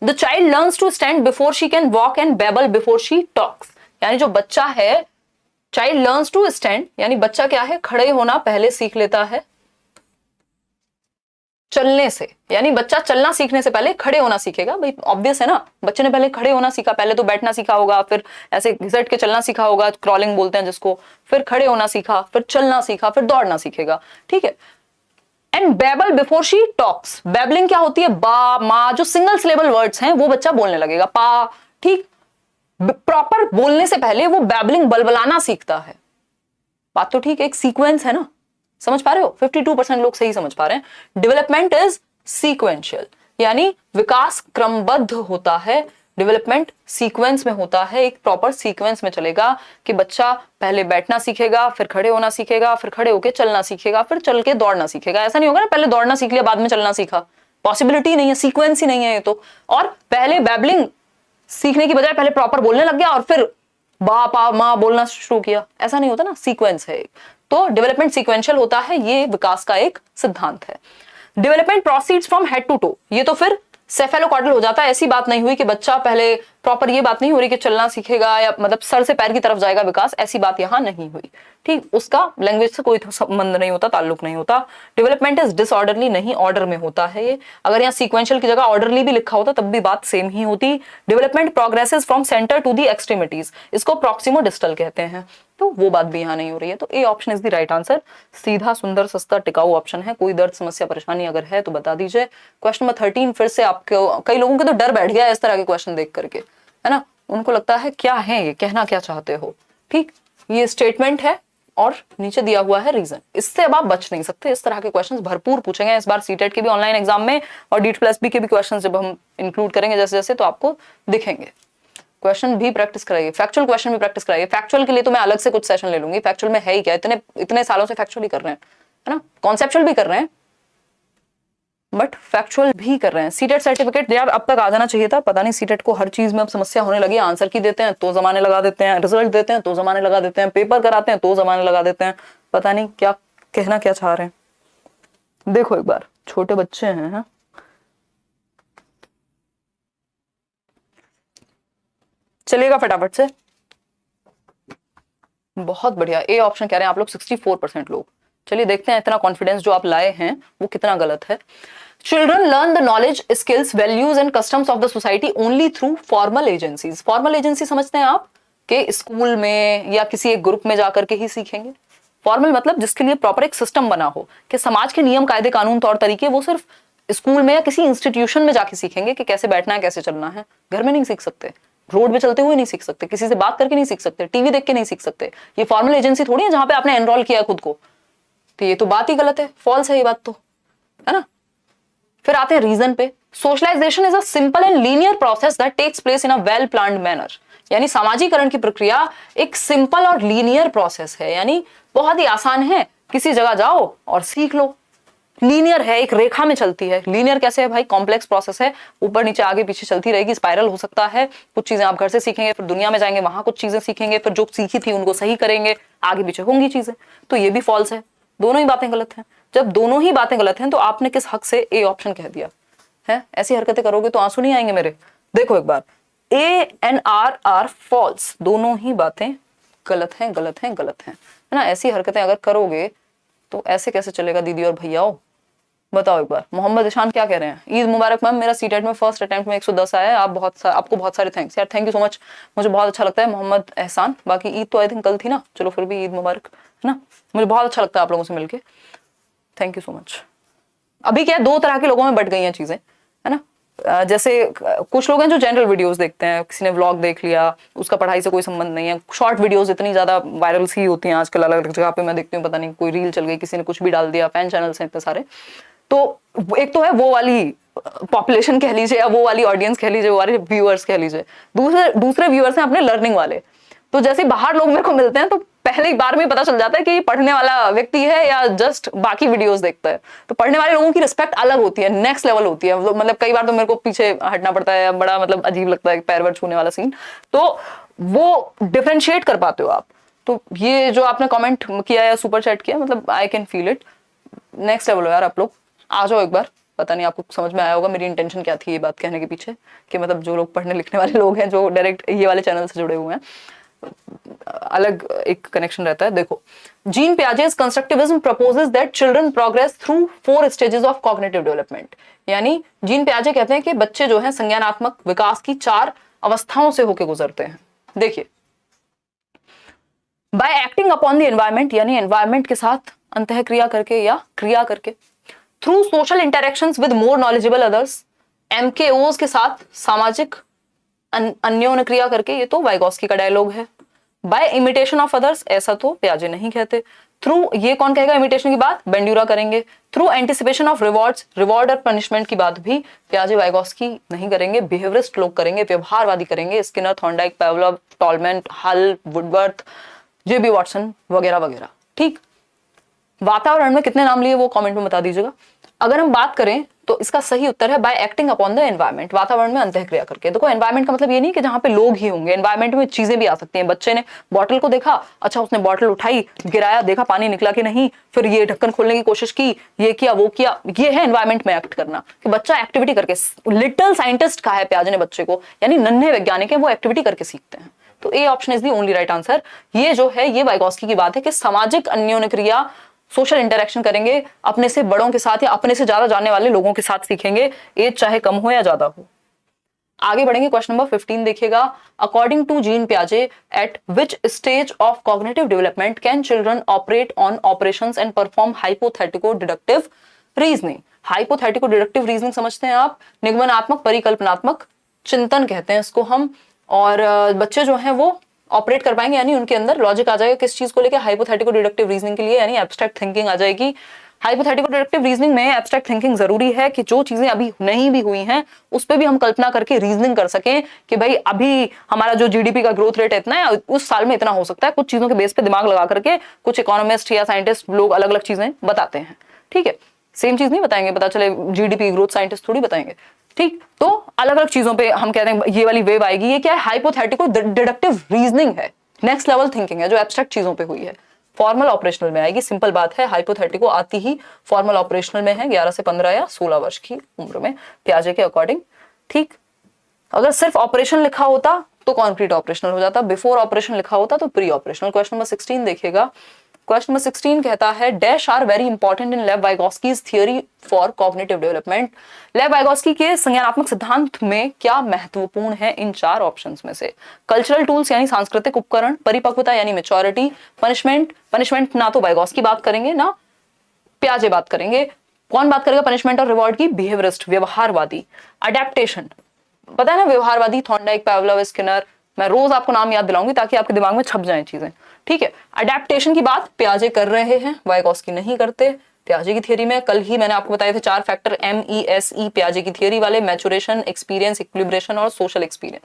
The child learns to stand before she can walk and babble before she talks, यानी जो बच्चा है, चाइल्ड लर्न्स टू स्टैंड यानी बच्चा क्या है, खड़े होना पहले सीख लेता है चलने से, यानी बच्चा चलना सीखने से पहले खड़े होना सीखेगा। भाई ऑब्वियस है ना, बच्चे ने पहले खड़े होना सीखा, पहले तो बैठना सीखा होगा, फिर ऐसे घिसट के चलना सीखा होगा, क्रॉलिंग बोलते हैं जिसको, फिर खड़े होना सीखा, फिर चलना सीखा, फिर दौड़ना सीखेगा। ठीक है, and babble before she talks, babbling क्या होती है, बा मा, जो सिंगल सिलेबल वर्ड्स हैं वो बच्चा बोलने लगेगा, पा। ठीक, प्रॉपर बोलने से पहले वो बेबलिंग बलबलाना सीखता है। बात तो ठीक है, एक सीक्वेंस है ना, समझ पा रहे हो? 52% लोग सही समझ पा रहे हैं। डेवलपमेंट इज सीक्वेंशियल, यानी विकास क्रमबद्ध होता है, डेवलपमेंट सीक्वेंस में होता है, एक प्रॉपर सीक्वेंस में चलेगा कि बच्चा पहले बैठना सीखेगा, फिर खड़े होना सीखेगा, फिर खड़े होकर चलना सीखेगा, फिर चल के दौड़ना सीखेगा। ऐसा नहीं होगा ना पहले दौड़ना सीख लिया बाद में चलना सीखा, पॉसिबिलिटी नहीं है, सीक्वेंस ही नहीं है ये तो। और पहले बैबलिंग सीखने की बजाय पहले प्रॉपर बोलने लग गया और फिर बा पा मा बोलना शुरू किया, ऐसा नहीं होता ना, सीक्वेंस है। तो डेवलपमेंट सीक्वेंशियल होता है, ये विकास का एक सिद्धांत है। Development proceeds from head to toe, ये तो फिर सेफेलोकॉर्डल हो जाता है। ऐसी बात नहीं हुई कि बच्चा पहले प्रॉपर, ये बात नहीं हो रही कि चलना सीखेगा या मतलब सर से पैर की तरफ जाएगा विकास, ऐसी बात यहां नहीं हुई। ठीक, उसका लैंग्वेज से कोई संबंध नहीं होता, ताल्लुक नहीं होता। डेवलपमेंट इज डिसऑर्डरली, नहीं ऑर्डर में होता है ये। अगर यहाँ सीक्वेंशियल की जगह ऑर्डरली भी लिखा होता तब भी बात सेम ही होती। Development progresses from centre to the extremities, इसको प्रॉक्सिमो डिस्टल कहते हैं, तो वो बात भी यहाँ नहीं हो रही है। तो A option is the right answer, सीधा सुंदर सस्ता टिकाऊ ऑप्शन है। कोई दर्द समस्या परेशानी अगर है तो बता दीजिए। क्वेश्चन नंबर 13 फिर से आपको, कई लोगों के तो डर बैठ गया इस तरह के क्वेश्चन देख करके, है ना, उनको लगता है क्या है ये, कहना क्या चाहते हो। ठीक, ये स्टेटमेंट है और नीचे दिया हुआ है रीजन, इससे अब आप बच नहीं सकते। इस तरह के क्वेश्चंस भरपूर पूछेंगे इस बार सीटेट के भी ऑनलाइन एग्जाम में, और DEET+B के भी क्वेश्चंस जब हम इंक्लूड करेंगे जैसे जैसे तो आपको दिखेंगे। क्वेश्चन भी प्रैक्टिस कराइए, फैक्चुअल क्वेश्चन भी प्रैक्टिस कराइए। फैक्चुअल के लिए तो मैं अलग से कुछ सेशन ले लूंगी, फैक्चुअल में है ही क्या, इतने सालों से फैक्चुअल ही कर रहे हैं, है ना, कॉन्सेप्चुअल भी कर रहे हैं बट फैक्चुअल भी कर रहे हैं। सीटेट सर्टिफिकेट यार अब तक आ जाना चाहिए था, पता नहीं सीटेट को हर चीज में अब समस्या होने लगी। आंसर की देते हैं तो जमाने लगा देते हैं, रिजल्ट देते हैं तो जमाने लगा देते हैं, पेपर कराते हैं तो जमाने लगा देते हैं, पता नहीं क्या कहना क्या चाह रहे हैं। देखो एक बार, छोटे बच्चे हैं, है? चलेगा फटाफट से, बहुत बढ़िया। ए ऑप्शन कह रहे हैं आप लोग 64% लोग। चलिए देखते हैं इतना कॉन्फिडेंस जो आप लाए हैं वो कितना गलत है। Children learn the knowledge, skills, values and customs of the society only through formal agencies. Formal agency समझते हैं आप कि स्कूल में या किसी एक ग्रुप में जाकर के ही सीखेंगे। फॉर्मल मतलब जिसके लिए प्रॉपर एक सिस्टम बना हो कि समाज के नियम कायदे कानून तौर तरीके वो सिर्फ स्कूल में या किसी इंस्टीट्यूशन में जाके सीखेंगे कि कैसे बैठना है कैसे चलना है। घर में नहीं सीख सकते, रोड पे चलते हुए नहीं सीख सकते, किसी से बात करके नहीं सीख सकते, टीवी देख के नहीं सीख सकते। ये फॉर्मल एजेंसी थोड़ी है जहां पे आपने एनरोल किया खुद को, तो ये तो बात ही गलत है, फॉल्स है ये बात तो, है ना। फिर आते हैं रीजन पे। Socialisation is a simple and linear process that takes place in a well planned manner, यानी सामाजिकरण की प्रक्रिया एक सिंपल और लीनियर प्रोसेस है, यानी बहुत ही आसान है, किसी जगह जाओ और सीख लो। लीनियर है, एक रेखा में चलती है। लीनियर कैसे है भाई? कॉम्प्लेक्स प्रोसेस है, ऊपर नीचे आगे पीछे चलती रहेगी, स्पाइरल हो सकता है। कुछ चीजें आप घर से सीखेंगे, फिर दुनिया में जाएंगे, वहां कुछ चीजें सीखेंगे, फिर जो सीखी थी उनको सही करेंगे, आगे पीछे होंगी चीजें। तो ये भी फॉल्स है, दोनों ही बातें गलत हैं। जब दोनों ही बातें गलत हैं तो आपने किस हक से ए ऑप्शन कह दिया है? ऐसी हरकतें करोगे तो आंसू नहीं आएंगे मेरे। देखो एक बार, ए एंड आर फॉल्स, दोनों ही बातें गलत हैं, गलत हैं, गलत हैं, है ना। ऐसी हरकतें अगर करोगे तो ऐसे कैसे चलेगा दीदी और भैयाओ? बताओ एक बार। मोहम्मद ईशान क्या कह रहे हैं? ईद मुबारक मैम, मेरा सीटेट में फर्स्ट अटेम्प्ट में 110 आया है। आपको बहुत सारे थैंक्स यार, थैंक यू सो मच, मुझे बहुत अच्छा लगता है मोहम्मद एहसान। बाकी ईद तो आई थिंक कल थी ना, चलो फिर भी ईद मुबारक, है ना। मुझे बहुत अच्छा लगता है आप लोगों से मिलके, थैंक यू सो मच। अभी क्या है, दो तरह के लोगों में बट गई हैं चीजें, है ना। जैसे कुछ लोग हैं जो जनरल वीडियोस देखते हैं, किसी ने व्लॉग देख लिया, उसका पढ़ाई से कोई संबंध नहीं है। शॉर्ट वीडियोस इतनी ज्यादा वायरल सी होती हैं आजकल, अलग अलग जगह पे मैं देखती हूँ, पता नहीं कोई रील चल गई, किसी ने कुछ भी डाल दिया, फैन चैनल्स हैं इतने सारे। तो एक तो है वो वाली पॉपुलेशन कह लीजिए, या वो वाली ऑडियंस कह लीजिए, वो वाले व्यूअर्स कह लीजिए। दूसरे व्यूअर्स हैं अपने लर्निंग वाले। तो जैसे बाहर लोग मेरे को मिलते हैं तो पहले एक बार में पता चल जाता है कि ये पढ़ने वाला व्यक्ति है या जस्ट बाकी वीडियोस देखता है। तो पढ़ने वाले लोगों की रिस्पेक्ट अलग होती है, नेक्स्ट लेवल होती है। मतलब कई बार तो मेरे को पीछे हटना पड़ता है, बड़ा मतलब अजीब लगता है पैर वैर छूने वाला सीन। तो वो डिफरेंशिएट कर पाते हो आप। तो ये जो आपने कमेंट किया या सुपर चैट किया, मतलब I can feel it, next level हो यार आप लोग। आ जाओ एक बार, पता नहीं आपको समझ में आया होगा मेरी इंटेंशन क्या थी ये बात कहने के पीछे, कि मतलब जो लोग पढ़ने लिखने वाले लोग हैं, जो डायरेक्ट ये वाले चैनल से जुड़े हुए हैं, अलग एक कनेक्शन रहता है। देखो, gene Piaget's constructivism proposes that children progress through 4 stages of cognitive development. यानी जीन पियाजे कहते हैं कि बच्चे जो हैं संज्ञानात्मक विकास की 4 अवस्थाओं से होकर गुजरते हैं। देखिए, by acting upon the environment, यानी एनवायरमेंट के साथ अंतःक्रिया करके या क्रिया करके, through social interactions with more knowledgeable others, MKOs के साथ सामाजिक अन्योन्य क्रिया करके, ये तो वाइगोस्की का डायलॉग है। बाय इमिटेशन ऑफ अदर्स, ऐसा तो पियाजे नहीं कहते। थ्रू, ये कौन कहेगा इमिटेशन की बात? बेंड्यूरा करेंगे। Through anticipation of rewards, reward और पनिशमेंट की बात भी पियाजे वाइगोस्की नहीं करेंगे, बिहेवियरिस्ट लोग करेंगे, व्यवहारवादी करेंगे, स्किनर, थॉर्नडाइक, पावलोव, टॉलमैन, हल, वुडवर्थ, जेबी वॉटसन वगैरह वगैरह। ठीक, वातावरण में कितने नाम लिए वो कमेंट में बता दीजिएगा। अगर हम बात करें तो इसका सही उत्तर है bye acting upon the environment, वातावरण में अंतःक्रिया करके। देखो, एनवायरमेंट का मतलब ये नहीं कि जहां पे लोग ही होंगे, एनवायरमेंट में चीजें भी आ सकती हैं। बच्चे ने बॉटल को देखा, अच्छा उसने बॉटल उठाई, गिराया, देखा पानी निकला कि नहीं, फिर ये ढक्कन खोलने की कोशिश की, ये किया, वो किया। ये है एनवायरमेंट में एक्ट करना, कि बच्चा एक्टिविटी करके, लिटिल साइंटिस्ट कहा है पियाजे ने बच्चे को, यानी नन्हे वैज्ञानिक है, वो एक्टिविटी करके सीखते हैं। तो A option is the only right answer. ये जो है ये वाइगोस्की की बात है कि सामाजिक अन्योन्य क्रिया, सोशल इंटरेक्शन करेंगे, अपने से बड़ों के साथ या अपने से ज्यादा जानने वाले लोगों के साथ सीखेंगे, एज चाहे कम हो या ज्यादा हो। आगे बढ़ेंगे, क्वेश्चन नंबर 15 देखिएगा। अकॉर्डिंग टू जीन पियाजे, at which stage of cognitive development can children operate on operations and perform hypothetico deductive reasoning. Hypothetico deductive reasoning समझते हैं आप, निगमनात्मक परिकल्पनात्मक चिंतन कहते हैं इसको हम। और बच्चे जो हैं वो ऑपरेट कर पाएंगे, यानी उनके अंदर लॉजिक आ जाएगा किस चीज को लेकर? हाइपोथेटिको डिडक्टिव रीजनिंग के लिए, यानी एब्स्ट्रैक्ट थिंकिंग आ जाएगी। हाइपोथेटिको डिडक्टिव रीजनिंग में एब्स्ट्रैक्ट थिंकिंग जरूरी है कि जो चीजें अभी नहीं भी हुई हैं उस पर भी हम कल्पना करके रीजनिंग कर सकें कि भाई अभी हमारा जो जीडीपी का ग्रोथ रेट इतना है, उस साल में इतना हो सकता है। कुछ चीजों के बेस पे दिमाग लगा करके कुछ इकोनॉमिस्ट या साइंटिस्ट लोग अलग अलग चीजें बताते हैं, ठीक है। सेम चीज नहीं बताएंगे, पता चले जीडीपी ग्रोथ साइंटिस्ट थोड़ी बताएंगे, ठीक। तो अलग अलग चीजों पे हम कहते हैं ये वाली वेव आएगी। ये क्या है? हाइपोथेटिको डिडक्टिव रीजनिंग है, नेक्स्ट लेवल थिंकिंग है जो एब्स्ट्रैक्ट चीजों पे हुई है। फॉर्मल ऑपरेशनल में आएगी, सिंपल बात है। हाइपोथेटिको आती ही फॉर्मल ऑपरेशनल में है 11 से 15 या 16 वर्ष की उम्र में पियाजे के अकॉर्डिंग, ठीक। अगर सिर्फ ऑपरेशन लिखा होता तो कॉन्क्रीट ऑपरेशनल हो जाता, बिफोर ऑपरेशन लिखा होता तो प्री ऑपरेशनल। क्वेश्चन नंबर 16 देखिएगा। क्वेश्चन नंबर 16 कहता है, dash are very important in Lev Vygotsky's theory for cognitive development. Lev Vygotsky के संज्ञानात्मक सिद्धांत में क्या महत्वपूर्ण है इन 4 ऑप्शंस में से? कल्चरल टूल्स यानी सांस्कृतिक उपकरण, परिपक्वता यानी मैच्योरिटी, पनिशमेंट ना तो वाइगोस्की बात करेंगे ना पियाजे बात करेंगे। कौन बात करेगा पनिशमेंट और रिवॉर्ड की? बिहेवियरिस्ट, व्यवहारवादी। अडेप्टेशन, पता है ना व्यवहारवादी, थॉर्नडाइक, पावलोव, स्किनर। मैं रोज आपको नाम याद दिलाऊंगी ताकि आपके दिमाग में छप जाएं चीजें, ठीक है। अडेप्टेशन की बात पियाजे कर रहे हैं, वाइगोस्की नहीं करते। पियाजे की थियरी में कल ही मैंने आपको बताए थे 4 फैक्टर, MESE पियाजे की थियरी वाले, मैचुरेशन, एक्सपीरियंस, इक्विलिब्रेशन और सोशल एक्सपीरियंस,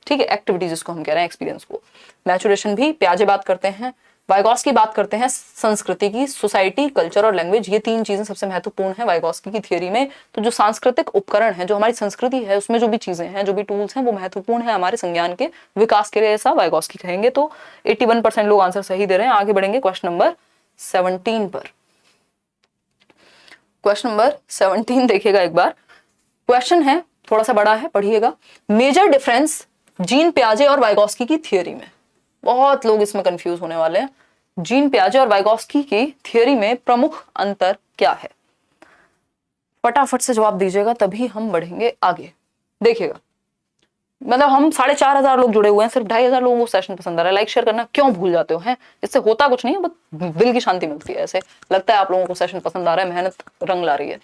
ठीक है। एक्टिविटी जिसको हम कह रहे हैं एक्सपीरियंस को। मैचुरेशन भी पियाजे बात करते हैं, वाइगॉस्की बात करते हैं संस्कृति की, सोसाइटी, कल्चर और लैंग्वेज, ये 3 चीजें सबसे महत्वपूर्ण है वाइगॉस्की की थियोरी में। तो जो सांस्कृतिक उपकरण है, जो हमारी संस्कृति है, उसमें जो भी चीजें हैं, जो भी टूल्स हैं, वो महत्वपूर्ण है हमारे संज्ञान के विकास के लिए, ऐसा वाइगॉस्की कहेंगे। तो 81% लोग आंसर सही दे रहे हैं। आगे बढ़ेंगे क्वेश्चन नंबर 17 पर। क्वेश्चन नंबर 17 देखिएगा एक बार। क्वेश्चन है थोड़ा सा बड़ा है, पढ़िएगा। मेजर डिफरेंस जीन पियाजे और वाइगॉस्की की थियोरी में। बहुत लोग इसमें कंफ्यूज होने वाले हैं। जीन पियाजे और वाइगॉस्की की थियोरी में प्रमुख अंतर क्या है? फटाफट से जवाब दीजिएगा, तभी हम बढ़ेंगे आगे। देखिएगा, मतलब हम 4,500 लोग जुड़े हुए हैं, सिर्फ 2,500 लोगों को सेशन पसंद आ रहा है। लाइक शेयर करना क्यों भूल जाते हो? हैं, इससे होता कुछ नहीं है, बस दिल की शांति मिलती है। ऐसे लगता है आप लोगों को सेशन पसंद आ रहा है, मेहनत रंग ला रही है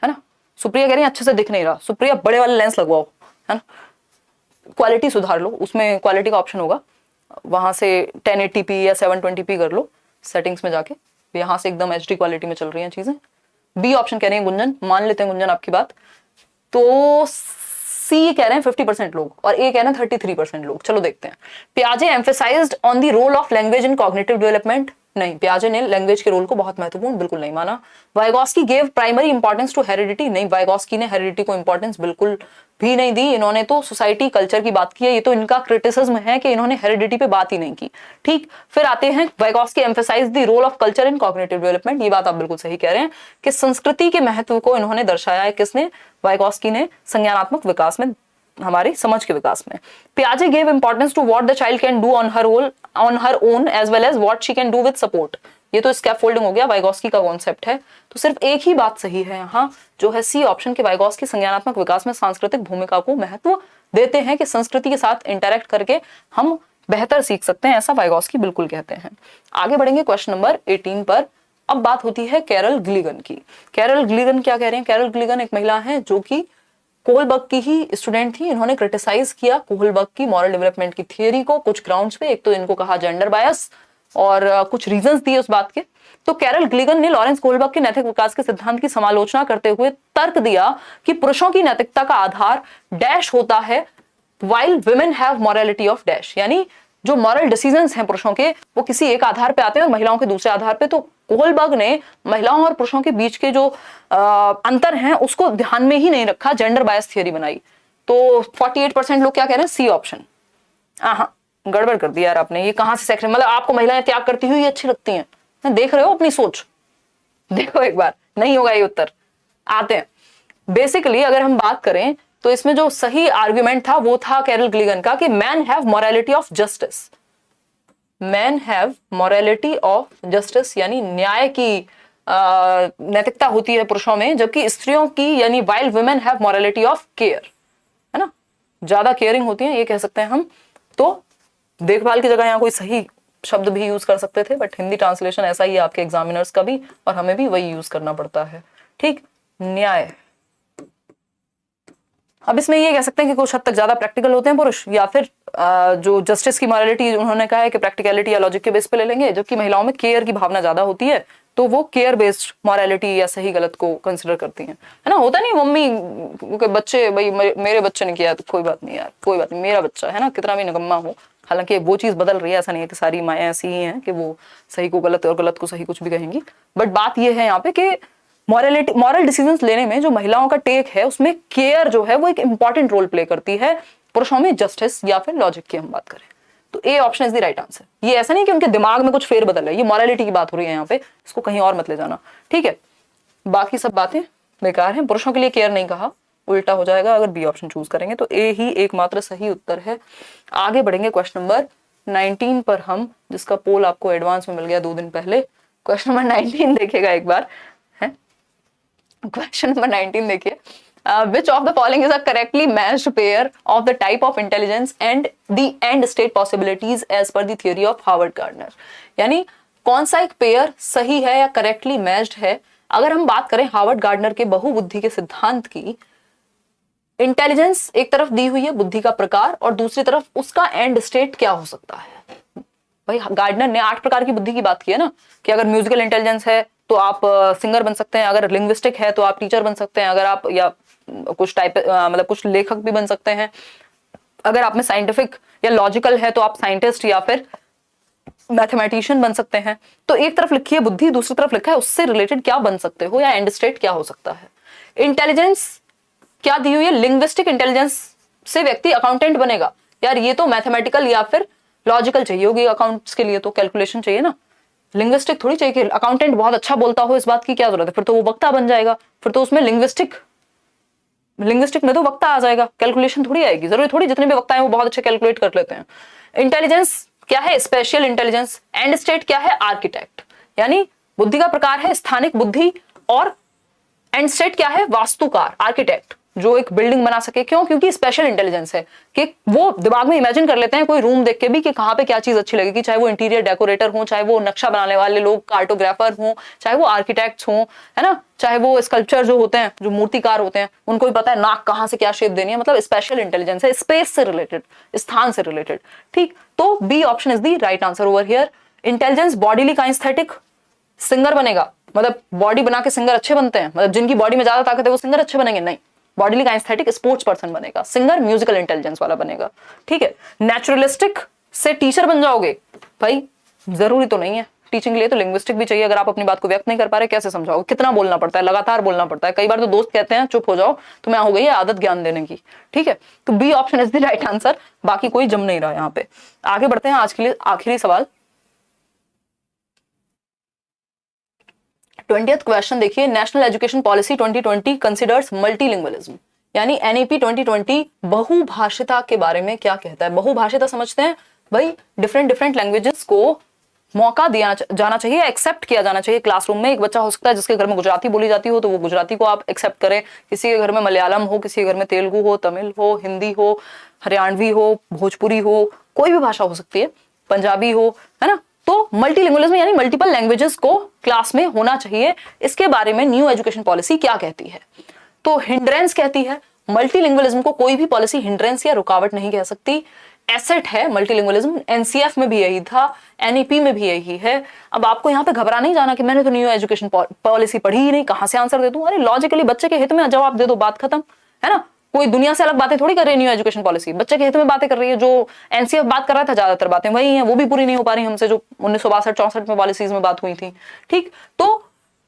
ना। सुप्रिया कह रही है अच्छे से दिख नहीं रहा। सुप्रिया बड़े वाले लेंस लगवाओ, है ना। क्वालिटी सुधार लो, उसमें क्वालिटी का ऑप्शन होगा, वहां से 1080p या 720p कर लो सेटिंग्स में जाके। यहाँ से एकदम HD क्वालिटी में चल रही हैं चीजें। बी ऑप्शन कह रही है गुंजन, मान लेते हैं गुंजन आपकी बात। तो सी कह रहे हैं 50% लोग, और ए कह रहे हैं 33% लोग। चलो देखते हैं। पियाजे emphasised on the role of language in cognitive development. नहीं, पियाजे ने लैंग्वेज के रोल को बहुत महत्वपूर्ण बिल्कुल नहीं माना। Vygotsky gave primary importance to heredity. नहीं, वाइगॉस्की ने हेरिडिटी को इंपॉर्टेंस बिल्कुल भी नहीं दी। इन्होंने तो सोसाइटी, कल्चर की बात की है। ये तो इनका क्रिटिसिज्म है कि इन्होंने हेरिडिटी पे बात ही नहीं की। ठीक, फिर आते हैं Vygotsky emphasise the role of culture in cognitive development. ये बात आप बिल्कुल सही कह रहे हैं कि संस्कृति के महत्व को इन्होंने दर्शाया है। किसने? वाइगॉस्की ने, संज्ञानात्मक विकास में, हमारी समझ के विकास में। पियाजे gave importance to what the child can do on her own as well as what she can do with support. ये तो स्कैफोल्डिंग हो गया, वाइगॉस्की का कॉन्सेप्ट है। तो सिर्फ एक ही बात सही है यहाँ, जो है सी ऑप्शन के, वाइगॉस्की संज्ञानात्मक विकास में सांस्कृतिक भूमिका को महत्व देते हैं कि संस्कृति के साथ इंटरेक्ट करके हम बेहतर सीख सकते हैं, ऐसा वाइगॉस्की बिल्कुल कहते हैं। आगे बढ़ेंगे क्वेश्चन नंबर 18 पर। अब बात होती है कैरल ग्लीगन की। कैरल ग्लीगन क्या कह रहे हैं? कैरल ग्लीगन एक महिला है जो कि कोहलबर्ग की ही स्टूडेंट थी। इन्होंने क्रिटिसाइज किया कोहलबर्ग की मॉरल डेवलपमेंट की थियरी को कुछ ग्राउंड्स पे। एक तो इनको कहा जेंडर बायस, और कुछ रीजंस दिए उस बात के। तो कैरल ग्लीगन ने लॉरेंस कोहलबर्ग के नैतिक विकास के सिद्धांत की समालोचना करते हुए तर्क दिया कि पुरुषों की नैतिकता का आधार डैश होता है, while women have morality of dash। यानी जो मॉरल डिसीजंस हैं पुरुषों के, वो किसी एक आधार पे आते हैं और महिलाओं के दूसरे आधार पे। तो कोहलबर्ग ने महिलाओं और पुरुषों के बीच के जो अंतर हैं उसको ध्यान में ही नहीं रखा, जेंडर बायस थियरी बनाई। तो 48% लोग क्या कह रहे हैं? C option. हाँ, गड़बड़ कर दिया यार आपने। ये कहां से सेक्शन, मतलब आपको महिलाएं त्याग करती हुई अच्छी लगती हैं? देख रहे हो अपनी सोच? देखो एक बार, नहीं होगा ये उत्तर। आते हैं बेसिकली, अगर हम बात करें तो इसमें जो सही आर्ग्यूमेंट था वो था कैरल ग्लीगन का कि man have morality of justice. Man have morality of justice, यानी न्याय की नैतिकता होती है पुरुषों में, जबकि स्त्रियों की, यानी while women have morality of care, है ना, ज्यादा केयरिंग होती है, ये कह सकते हैं हम। तो देखभाल की जगह यहाँ कोई सही शब्द भी यूज कर सकते थे, बट हिंदी ट्रांसलेशन ऐसा ही है आपके एग्जामिनर्स का भी, और हमें भी वही यूज करना पड़ता है। ठीक, न्याय। अब इसमें ये कह सकते हैं कि कुछ हद तक ज्यादा प्रैक्टिकल होते हैं पुरुष, या फिर जो जस्टिस की मॉरलिटी उन्होंने कहा है कि प्रैक्टिकलिटी या लॉजिक के बेस पे ले लेंगे, जबकि महिलाओं में केयर की भावना ज्यादा होती है, तो वो केयर बेस्ड मॉरलिटी या सही गलत को कंसिडर करती हैं, है ना। होता नहीं मम्मी के बच्चे, भाई मेरे बच्चे ने किया तो कोई बात नहीं यार, कोई बात नहीं, मेरा बच्चा है ना, कितना भी निकम्मा हो। हालांकि वो चीज बदल रही है, ऐसा नहीं है कि सारी माएँ ऐसी ही हैं कि वो सही को गलत और गलत को सही कुछ भी कहेंगी, बट बात ये है यहाँ पे कि मॉरल डिसीजंस लेने में जो महिलाओं का टेक है उसमें केयर जो है वो एक इंपॉर्टेंट रोल प्ले करती है, पुरुषों में जस्टिस या फिर लॉजिक की हम बात करें तो A option is the right answer. ये ऐसा नहीं कि उनके दिमाग में कुछ फेरबदल है, ये मॉरलिटी की बात हो रही है यहाँ पे, इसको कहीं और मत ले जाना, ठीक है। बाकी सब बातें बेकार हैं, पुरुषों के लिए केयर नहीं कहा, उल्टा हो जाएगा अगर बी ऑप्शन चूज करेंगे, तो ए ही एकमात्र सही उत्तर है। आगे बढ़ेंगे क्वेश्चन नंबर 19 पर हम, जिसका पोल आपको एडवांस में मिल गया 2 दिन पहले। क्वेश्चन नंबर 19 देखेगा एक बार, है क्वेश्चन नंबर 19 देखिए, which of the following is a correctly matched pair of the type of intelligence and the end state possibilities as per the theory of Howard Gardner। यानी कौन सा एक पेयर सही है या करेक्टली मैच्ड है। अगर हम बात करें हार्वर्ड गार्डनर के बहुबुद्धि के सिद्धांत की, इंटेलिजेंस एक तरफ दी हुई है, बुद्धि का प्रकार, और दूसरी तरफ उसका एंड स्टेट क्या हो सकता है। भाई गार्डनर ने 8 प्रकार की बुद्धि की बात की है ना, कि अगर म्यूजिकल इंटेलिजेंस है तो आप सिंगर बन सकते हैं, अगर लिंग्विस्टिक है तो आप टीचर बन सकते हैं, अगर आप या कुछ टाइप मतलब कुछ लेखक भी बन सकते हैं, अगर आप में साइंटिफिक या लॉजिकल है तो आप साइंटिस्ट या फिर मैथमेटिशियन बन सकते हैं। तो एक तरफ लिखी है बुद्धि, दूसरी तरफ लिखा है उससे रिलेटेड क्या बन सकते हो या एंड स्टेट क्या हो सकता है। इंटेलिजेंस क्या दी हुई है, लिंग्विस्टिक इंटेलिजेंस से व्यक्ति अकाउंटेंट बनेगा। यार ये तो मैथमेटिकल या फिर लॉजिकल चाहिए होगी, अकाउंट्स के लिए तो कैलकुलेशन चाहिए ना, लिंग्विस्टिक थोड़ी चाहिए कि अकाउंटेंट बहुत अच्छा बोलता हो, इस बात की क्या जरूरत है, फिर तो वो वक्ता बन जाएगा, फिर तो उसमें लिंग्विस्टिक में तो वक्ता आ जाएगा, कैलकुलेशन थोड़ी आएगी, जरूरी थोड़ी जितने भी वक्ता है वो बहुत अच्छे कैलकुलेट कर लेते हैं। इंटेलिजेंस क्या है, स्पेशल इंटेलिजेंस। एंड स्टेट क्या है, आर्किटेक्ट, यानी बुद्धि का प्रकार है स्थानिक बुद्धि, और एंड स्टेट क्या है, वास्तुकार, आर्किटेक्ट, जो एक बिल्डिंग बना सके। क्यों, क्योंकि स्पेशल इंटेलिजेंस है कि वो दिमाग में इमेजिन कर लेते हैं कोई रूम देख के भी कि कहाँ पे क्या चीज अच्छी लगेगी, चाहे वो इंटीरियर डेकोरेटर हो, चाहे वो नक्शा बनाने वाले लोग कार्टोग्राफर हो, चाहे वो आर्किटेक्ट्स हो, है ना, चाहे वो स्कल्पचर जो होते हैं, जो मूर्तिकार होते हैं, उनको भी पता है नाक कहाँ से क्या शेप देनी है। मतलब स्पेशल इंटेलिजेंस है, स्पेस से रिलेटेड, स्थान से रिलेटेड। ठीक, तो B option is the right answer over here. Intelligence bodily kinesthetic, singer बनेगा, मतलब बॉडी बना के सिंगर अच्छे बनते हैं, मतलब जिनकी बॉडी में ज्यादा ताकत है वो सिंगर अच्छे बनेंगे, नहीं, बॉडीली काइनेस्थेटिक स्पोर्ट्स पर्सन बनेगा, सिंगर म्यूजिकल इंटेलिजेंस वाला बनेगा। ठीक है, नेचुरलिस्टिक से टीचर बन जाओगे, भाई जरूरी तो नहीं है, टीचिंग के लिए तो लिंग्विस्टिक भी चाहिए। अगर आप अपनी बात को व्यक्त नहीं कर पा रहे, कैसे समझाओगे, कितना बोलना पड़ता है, लगातार बोलना पड़ता है। कई बार तो दोस्त कहते हैं चुप हो जाओ, तुम्हें हो गई है आदत ज्ञान देने की। ठीक है, तो B option is the right answer, बाकी कोई जम नहीं रहा यहाँ पे। आगे बढ़ते हैं, आज के लिए आखिरी सवाल। 20th क्वेश्चन देखिए, national education policy 2020 considers multilingualism, यानी एनईपी 2020 बहुभाषिता के बारे में क्या कहता है। बहुभाषिता समझते हैं भाई, डिफरेंट डिफरेंट लैंग्वेजेस को मौका दिया जाना चाहिए, एक्सेप्ट किया जाना चाहिए क्लासरूम में। एक बच्चा हो सकता है जिसके घर में गुजराती बोली जाती हो, तो वो गुजराती को आप एक्सेप्ट करें, किसी के घर में मलयालम हो, किसी के घर में तेलुगु हो, तमिल हो, हिंदी हो, हरियाणवी हो, भोजपुरी हो, कोई भी भाषा हो सकती है, पंजाबी हो, है ना। तो मल्टीलिंगुअलिज्म यानी मल्टीपल लैंग्वेजेस को क्लास में होना चाहिए। इसके बारे में न्यू एजुकेशन पॉलिसी क्या कहती है, तो हिंड्रेंस कहती है। मल्टीलिंगुअलिज्म को कोई भी पॉलिसी हिंड्रेंस या रुकावट नहीं कह सकती, एसेट है मल्टीलिंगुअलिज्म। एनसीएफ में भी यही था, एनईपी में भी यही है। अब आपको यहाँ पे घबरा नहीं जाना कि मैंने तो न्यू एजुकेशन पॉलिसी पढ़ी ही नहीं, कहां से आंसर दे दूं। अरे लॉजिकली बच्चे के हित में जवाब दे दो, बात खत्म, है ना। कोई दुनिया से अलग बातें थोड़ी कर रही है न्यू एजुकेशन पॉलिसी, बच्चे के हित में बातें कर रही है। जो एनसीएफ बात कर रहा था ज्यादातर बातें वही हैं, वो भी पूरी नहीं हो पा रही हमसे, जो 1962-64 में पॉलिसीज में बात हुई थी। ठीक, तो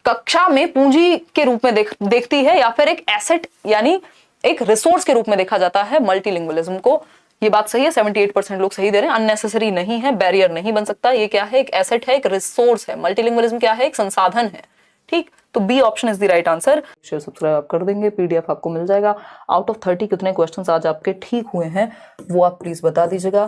कक्षा में पूंजी के रूप में देखती है या फिर एक एसेट यानी एक रिसोर्स के रूप में देखा जाता है मल्टीलिंगुअलिज्म को। ये बात सही है, 78% लोग सही दे रहे हैं, अननेसेसरी नहीं है, बैरियर नहीं बन सकता। ये क्या है, एक एसेट है, एक रिसोर्स है। मल्टीलिंगुअलिज्म क्या है, एक संसाधन है। ठीक, तो B option is the right answer. Share subscribe कर देंगे, पीडीएफ आपको मिल जाएगा। आउट ऑफ 30 कितने क्वेश्चंस आज आपके ठीक हुए हैं वो आप प्लीज बता दीजिएगा।